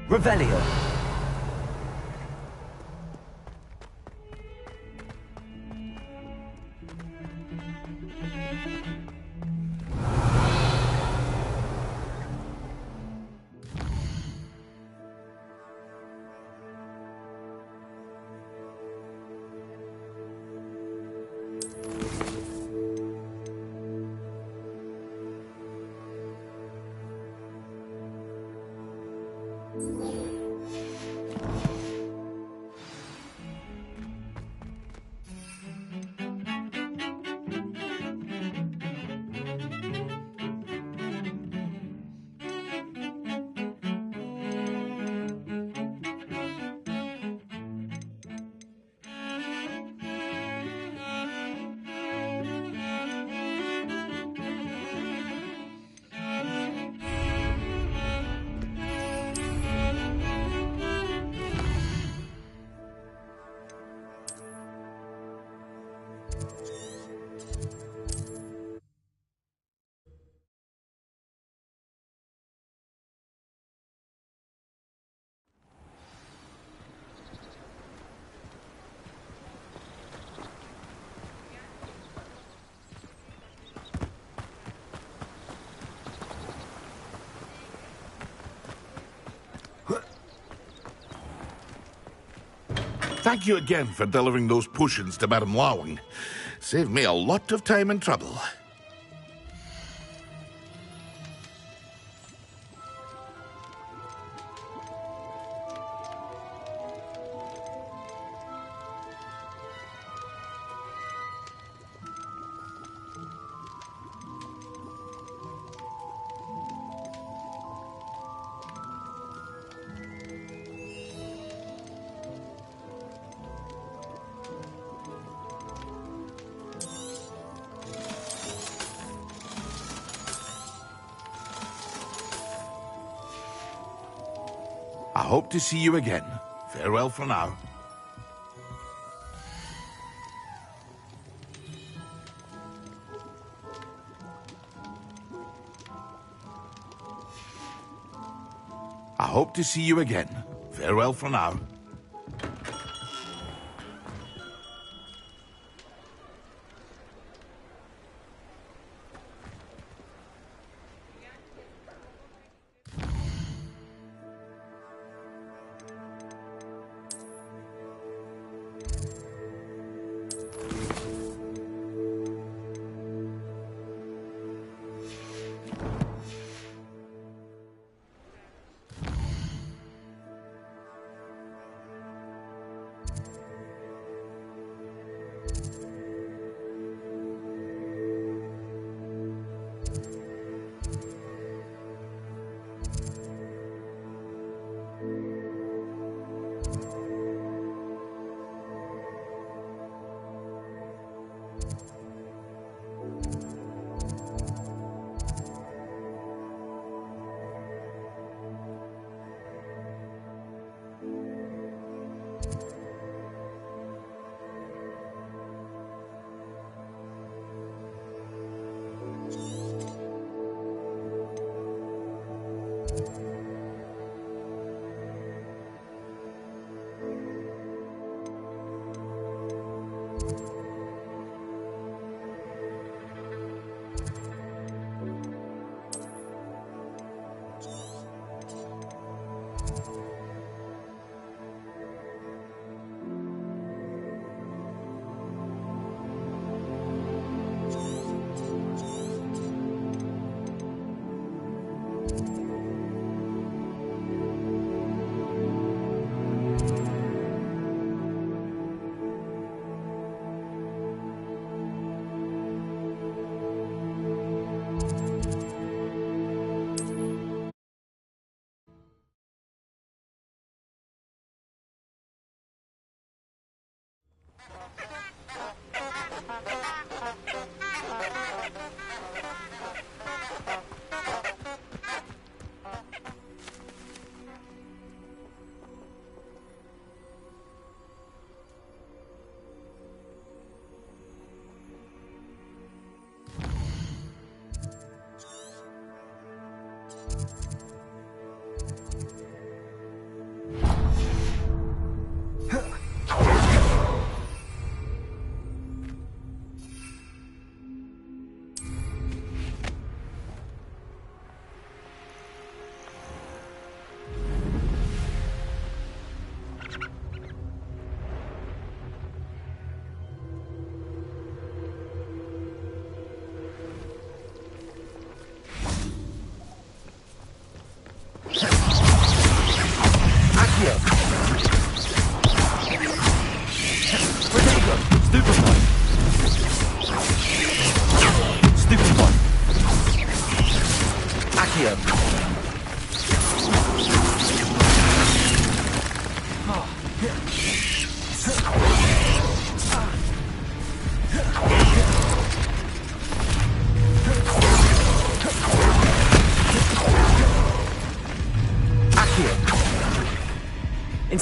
Revelio. Thank you again for delivering those potions to Madame Lawing. Saved me a lot of time and trouble. I hope to see you again. Farewell for now. I hope to see you again. Farewell for now.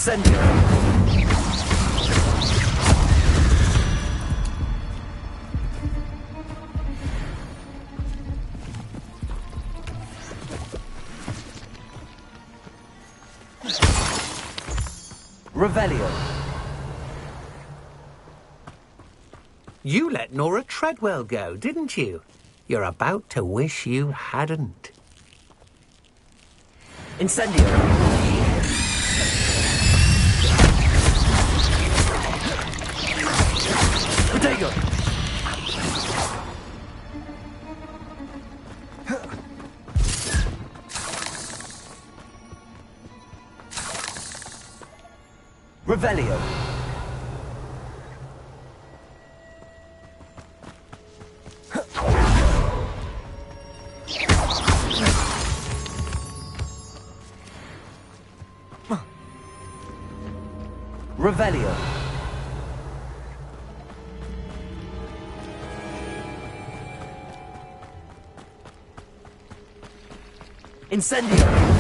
Incendio! Revelio. You let Nora Treadwell go, didn't you? You're about to wish you hadn't. Incendio. Protego. Revelio. Revelio. Incendio.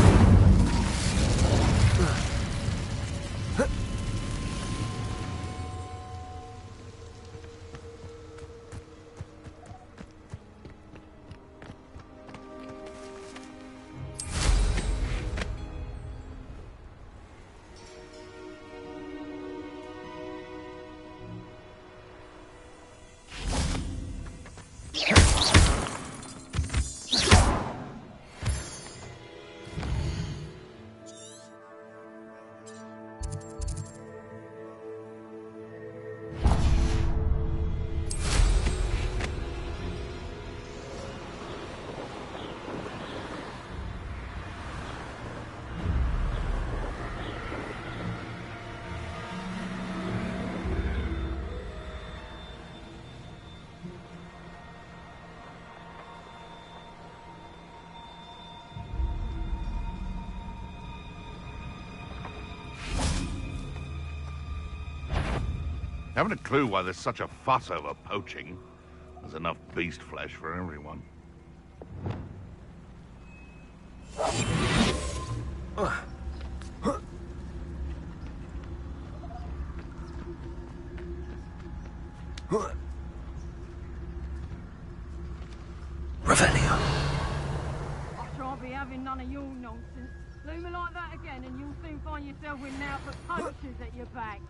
Haven't a clue why there's such a fuss over poaching. There's enough beast flesh for everyone. Revelio. I shan't be having none of your nonsense. Leave me like that again and you'll soon find yourself with now for punches at your back.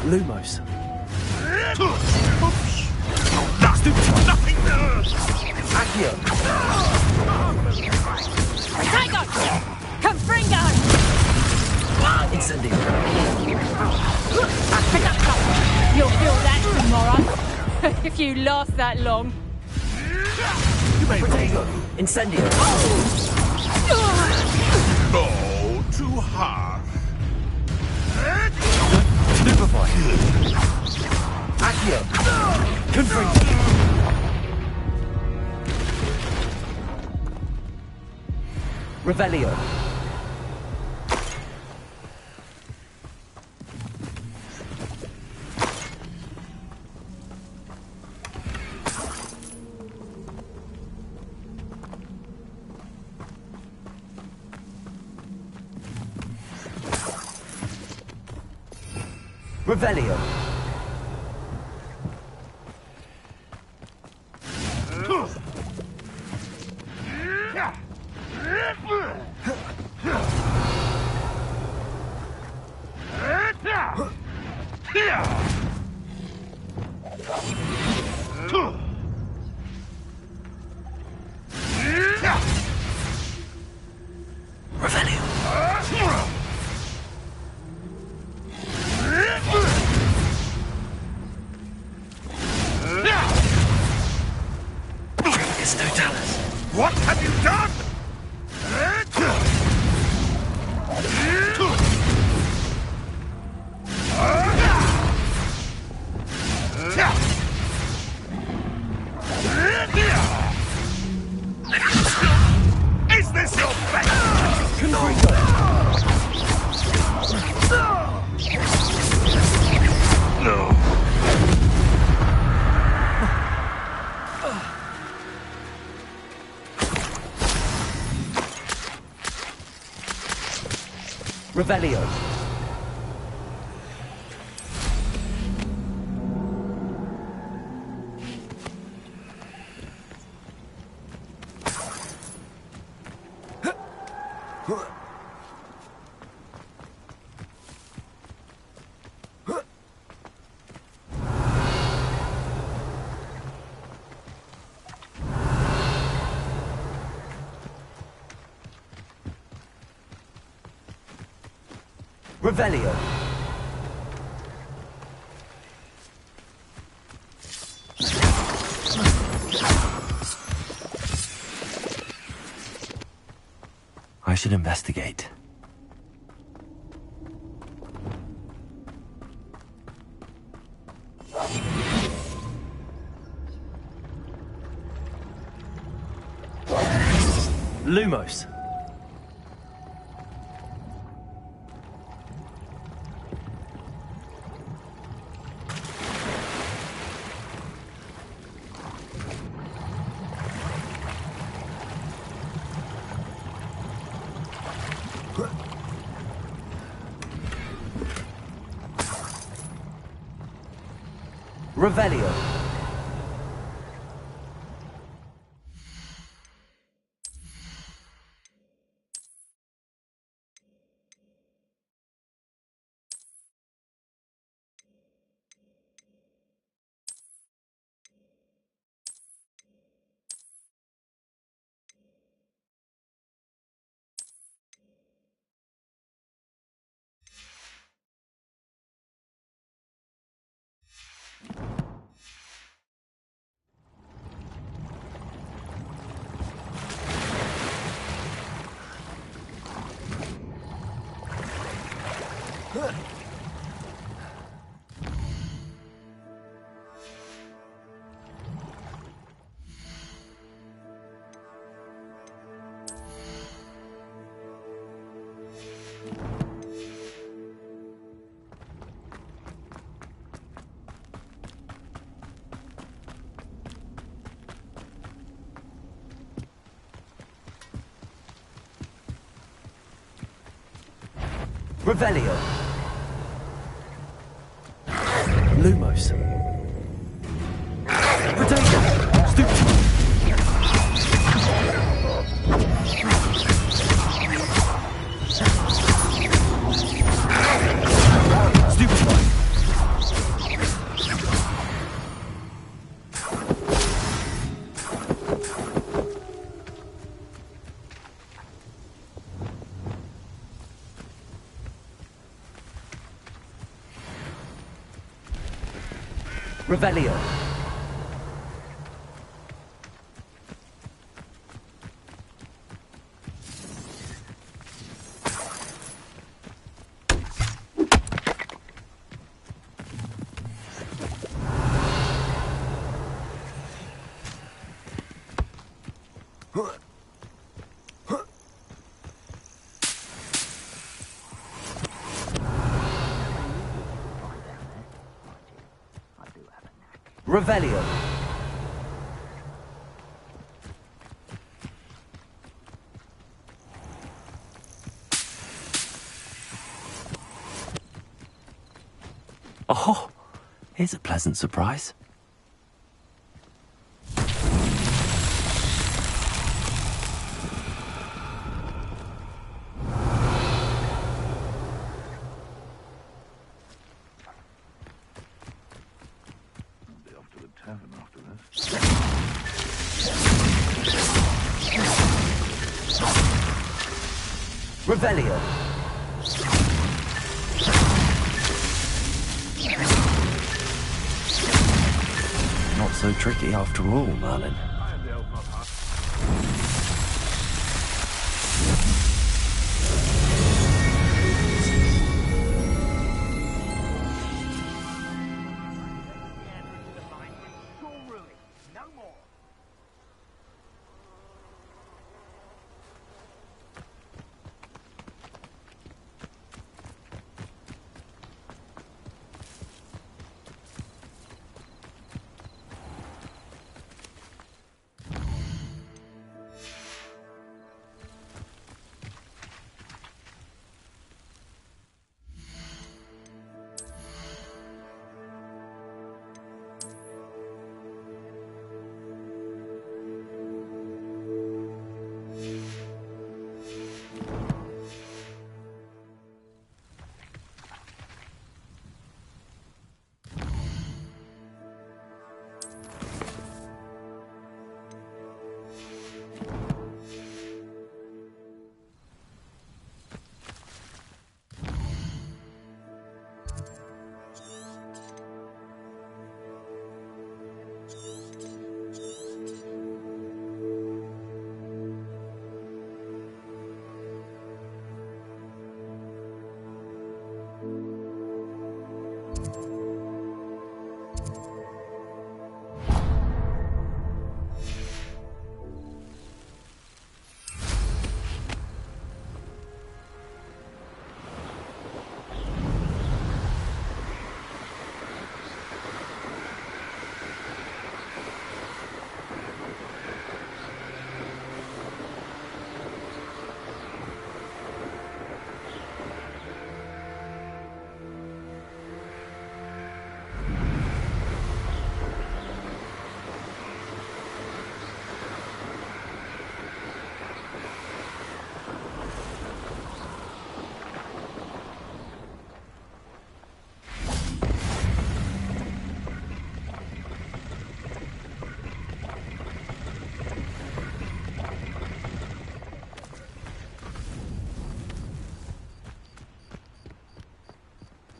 Lumos. Nothing! Accio. Tiger! Confringo! Incendio. You'll feel that tomorrow. If you last that long. Protego. Incendio. No, too hard. Stupefy. Accio. Confringo. Revelio. Revelio. What have you done? Revelio. Revelio. I should investigate. Lumos. Revelio. Revelio. Lumos. Potato! Stupid! Revelio. Revelio. Oh, here's a pleasant surprise. Revelio. Not so tricky after all, Merlin.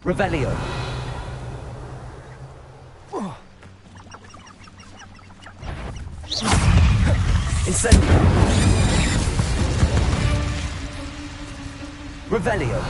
Revelio. Incendio. Revelio.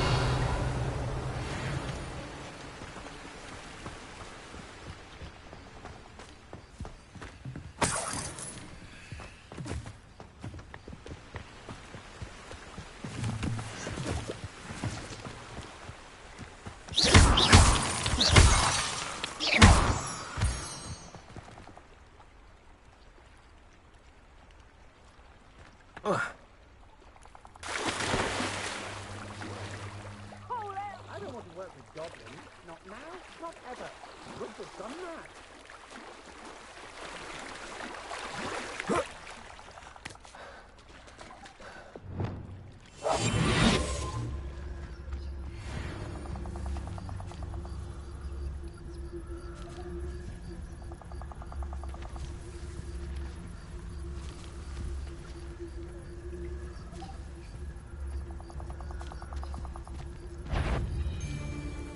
I don't want to work with goblins. Not now, not ever. Rookwood's gone mad.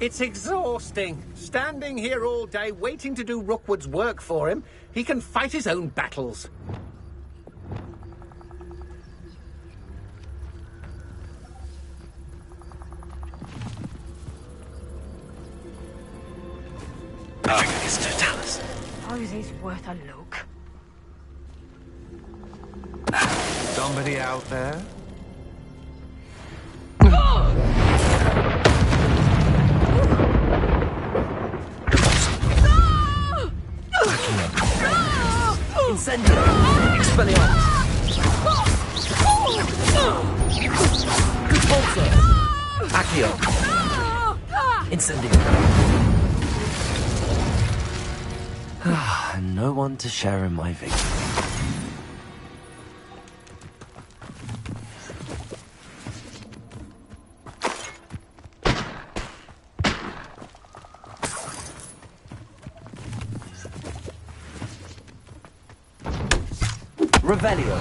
It's exhausting. Standing here all day, waiting to do Rookwood's work for him. He can fight his own battles. It's Totalis. Suppose he's worth a look. Somebody out there? Incendio. Expelliarmus. Repulsor. Accio. Incendio. No one to share in my victory. Revelio.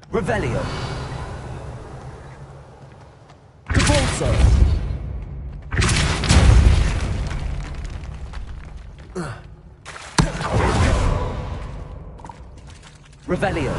Revelio. Repulsor. Revelio.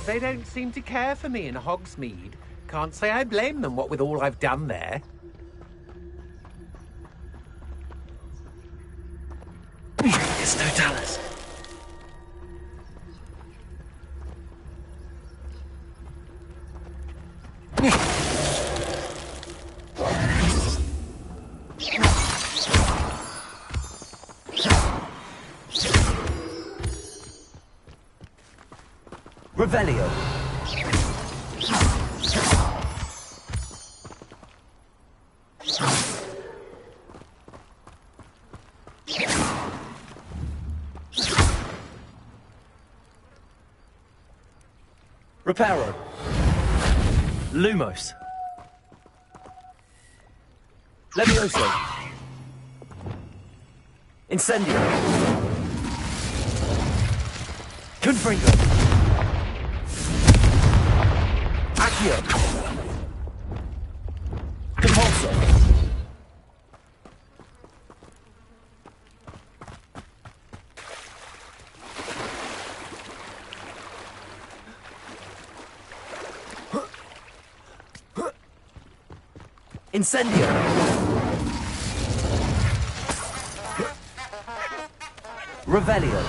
They don't seem to care for me in Hogsmeade. Can't say I blame them, what with all I've done there. It's Totalis. Revelio. Reparo. Lumos. Levioso. Incendio. Confringo. Accio. Compulso. Incendio. Revelio.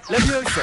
Levioso.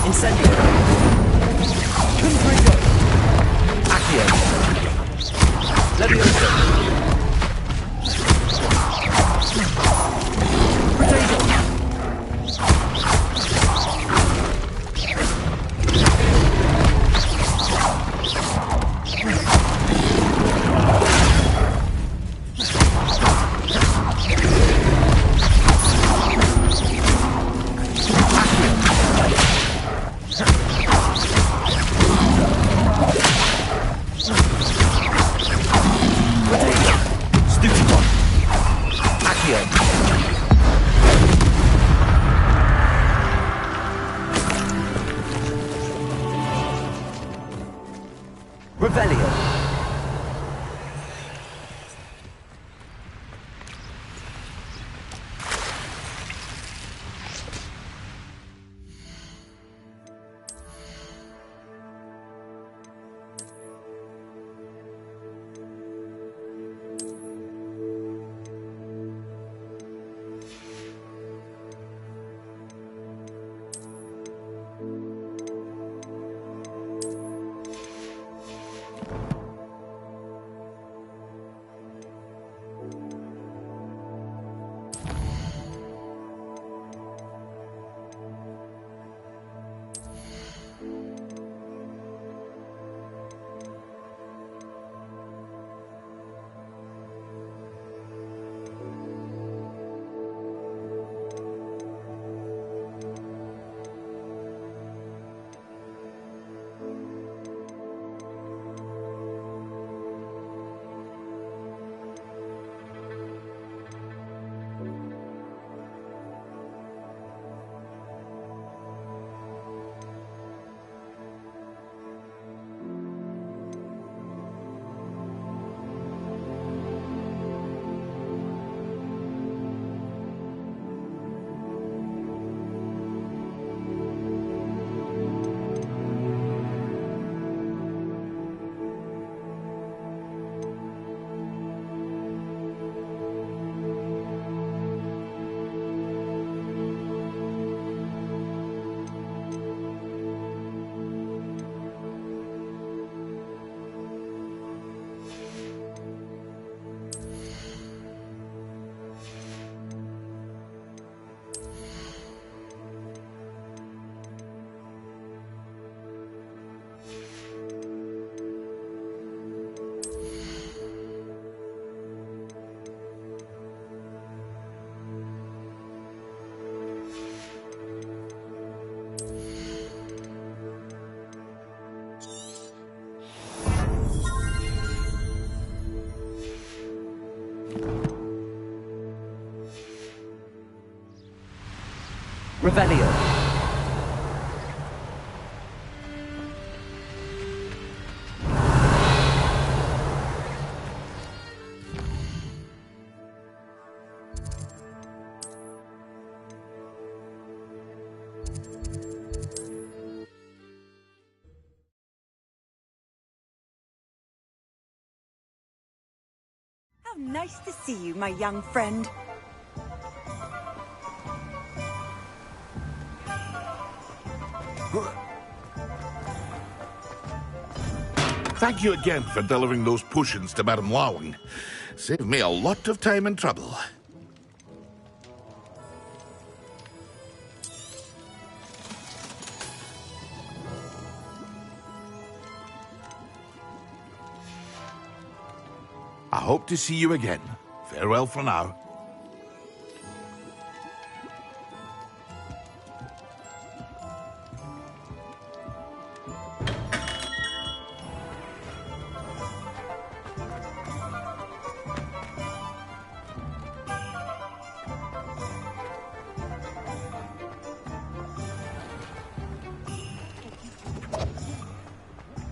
Incendio. Confringo. Accio. Levioso. Protego. Revelio. How nice to see you, my young friend. Thank you again for delivering those potions to Madame Lawing. Saved me a lot of time and trouble. I hope to see you again. Farewell for now.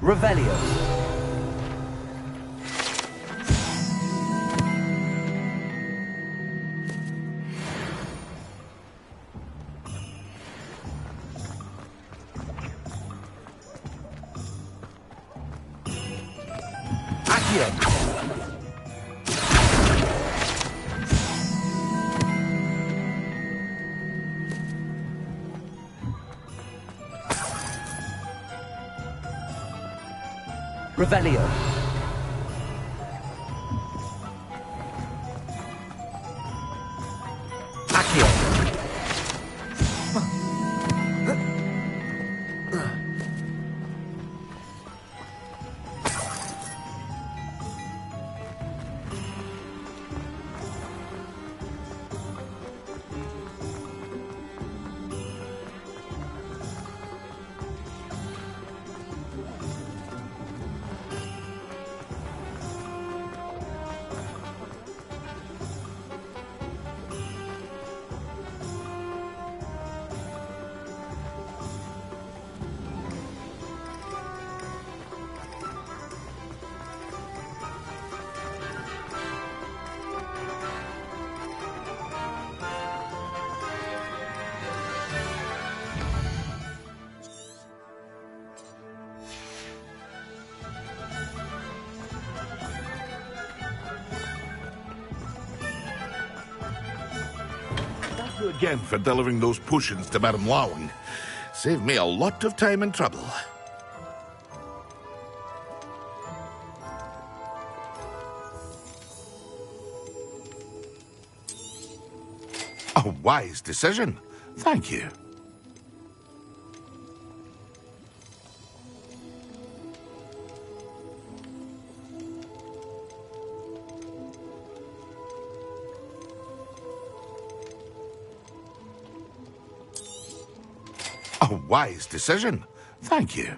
Revelio. Revelio. Accio. Thank you again for delivering those potions to Madame Lawing. Saved me a lot of time and trouble. A wise decision. Thank you. A wise decision. Thank you.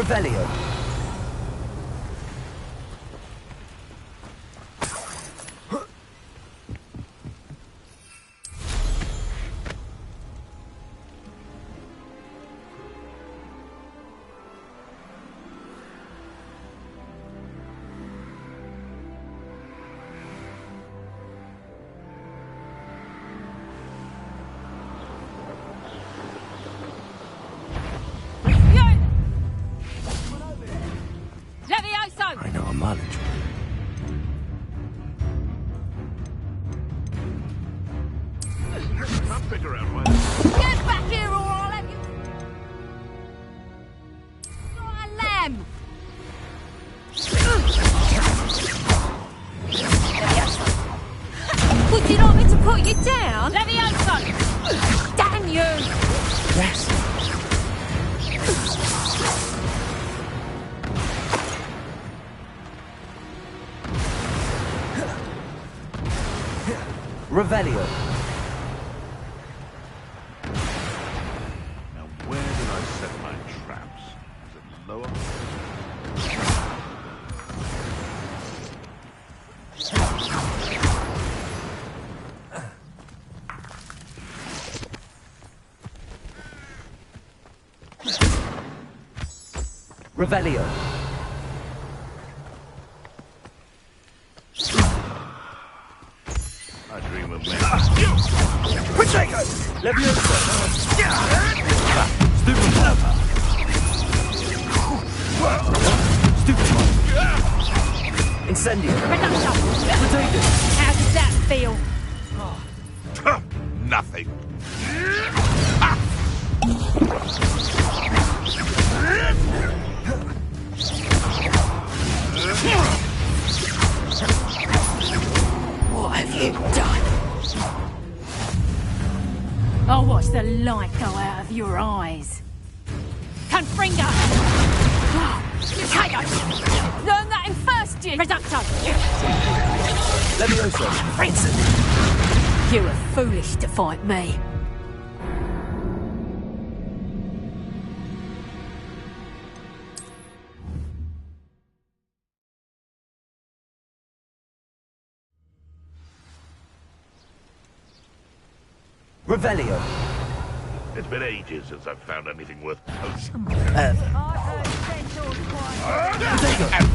Revelio. I know a mileage. Can't pick around my... Get back here or I'll have you... Like a lamb! Would you like me to put you down? Levioso! Damn you! Yes. Revelio. Now, where did I set my traps? Is it lower? Revelio. I dream of men. Protego! Levioso! Stupid Incendio! Potato! How does that feel? Nothing. What have you done? I'll watch the light go out of your eyes. Confringo! Potato! Learn that in first year! Reducto! Levioso! Vincent! You were foolish to fight me. Revelio. It's been ages since I've found anything worth posting.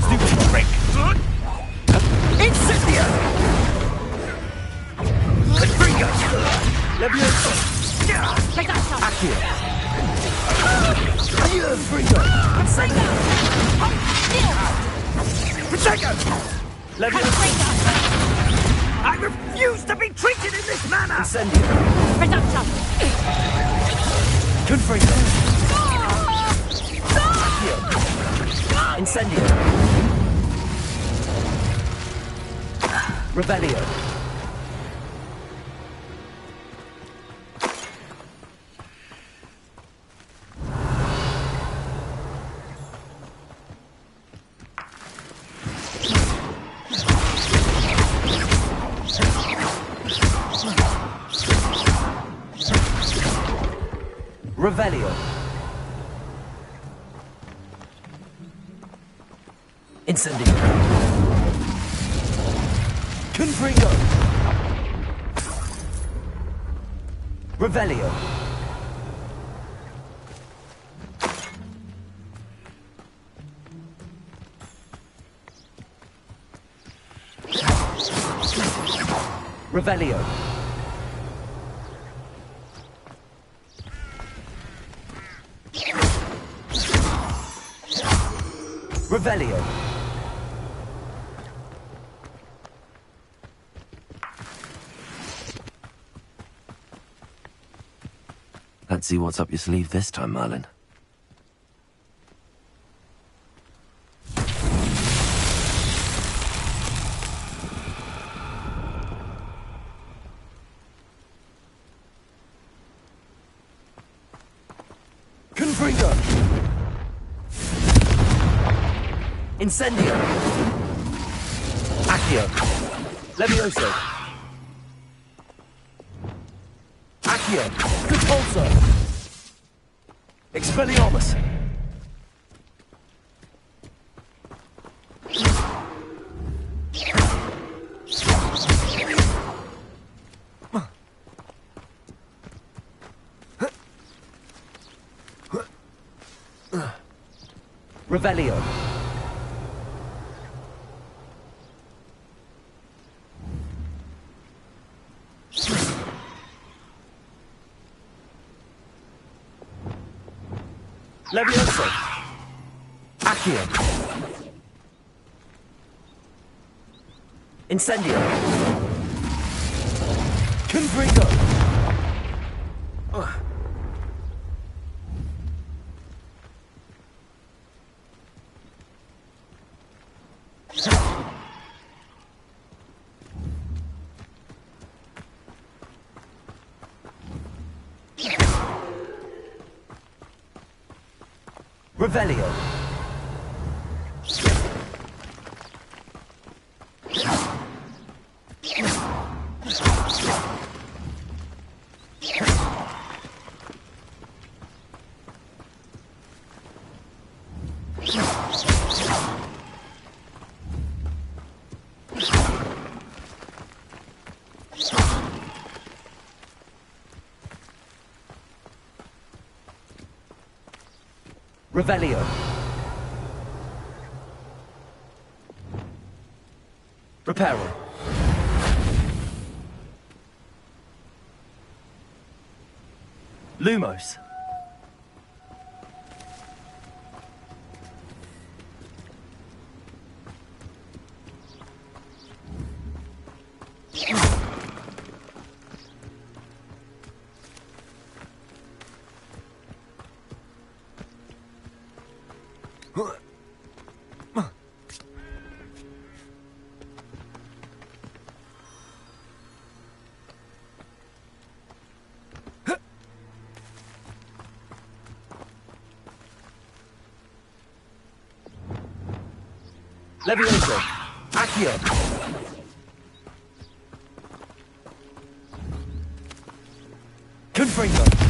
Stupid prick. Incendio! Confringo! Levioso! Accio! Confringo! Protego! Levioso! I refuse to be treated in this manner! Incendio! Reducto! Confringo! Accio! Incendio! Revelio! Revelio. Incendio. Confringo. Revelio. Revelio. Revelio. Let's see what's up your sleeve this time, Merlin. Confringo. Incendio. Accio. Levioso. Accio. Repulso. Expelliarmus. Revelio. Levioso. Accio. Incendio. Confringo. Revelio. Revelio. Reparo. Lumos. Levioso. Accio. Confringo.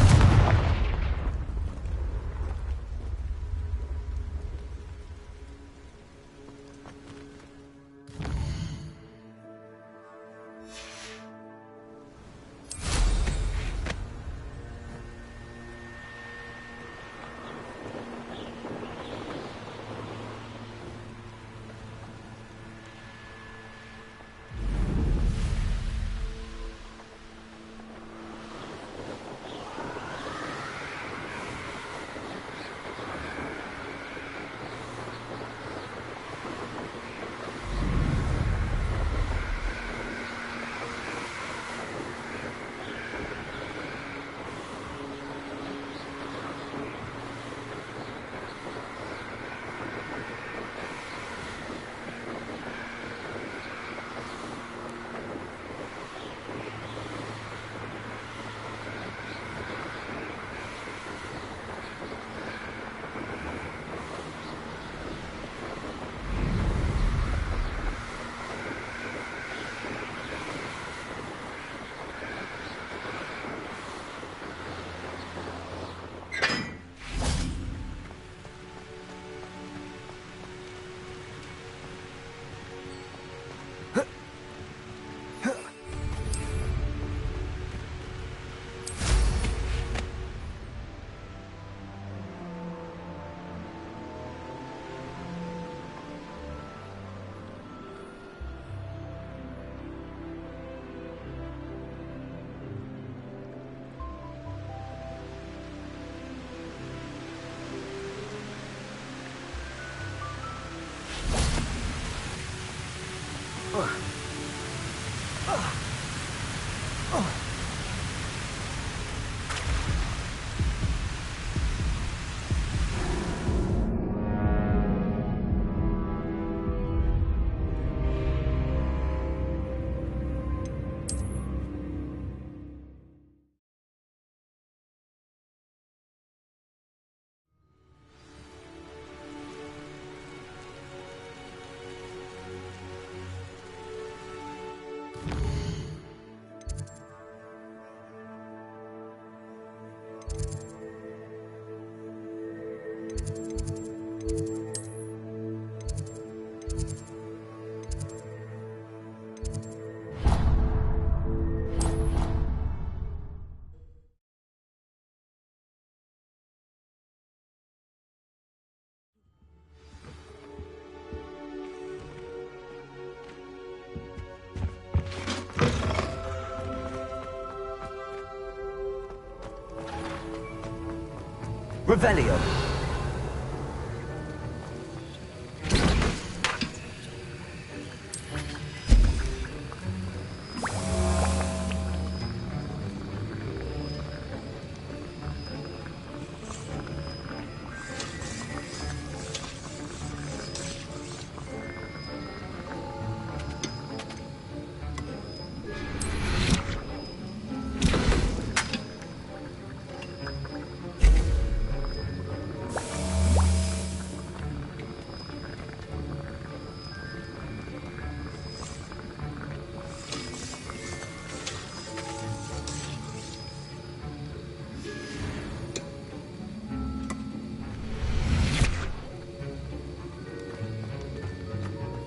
Revelio.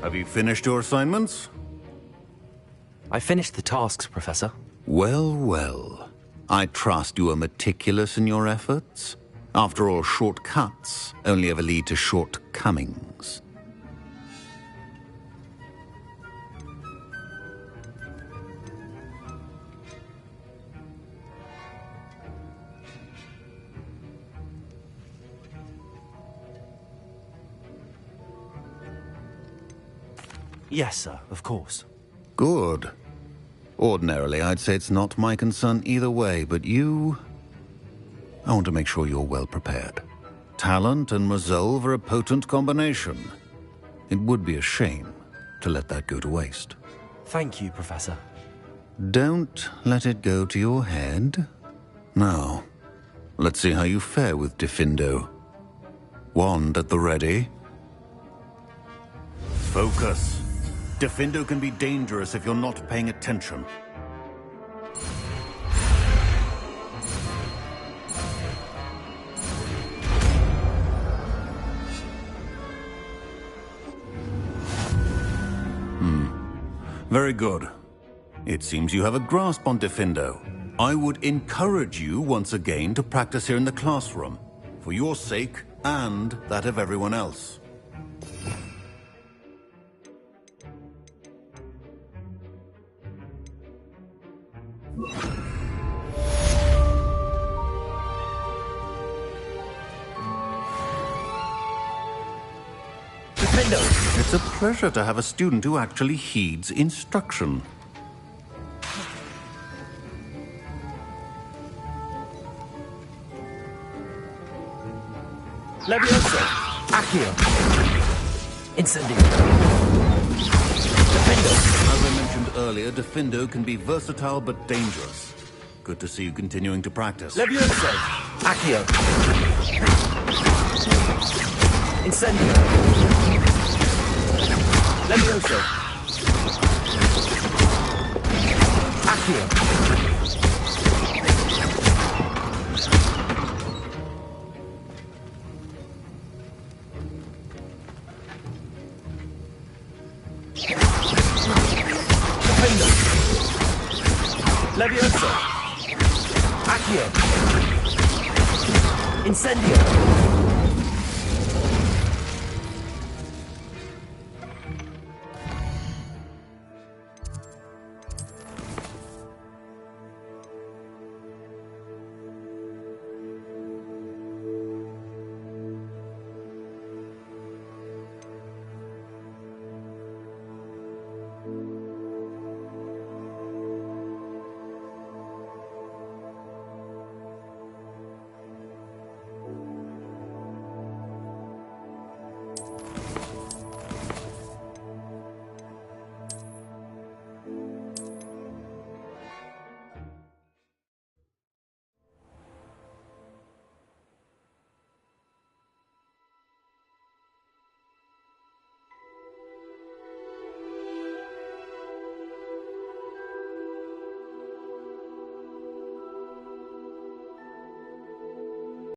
Have you finished your assignments? I finished the tasks, Professor. Well, well. I trust you are meticulous in your efforts. After all, shortcuts only ever lead to shortcomings. Yes, sir, of course. Good. Ordinarily, I'd say it's not my concern either way, but you... I want to make sure you're well prepared. Talent and resolve are a potent combination. It would be a shame to let that go to waste. Thank you, Professor. Don't let it go to your head. Now, let's see how you fare with Diffindo. Wand at the ready. Focus. Diffindo can be dangerous if you're not paying attention. Very good. It seems you have a grasp on Diffindo. I would encourage you once again to practice here in the classroom, for your sake and that of everyone else. It's a pleasure to have a student who actually heeds instruction. Levioso. Accio. Incendio. Diffindo. As I mentioned earlier, Diffindo can be versatile but dangerous. Good to see you continuing to practice. Levioso. Accio. Incendio. Levioso. Accio. Levioso. Accio. Incendio.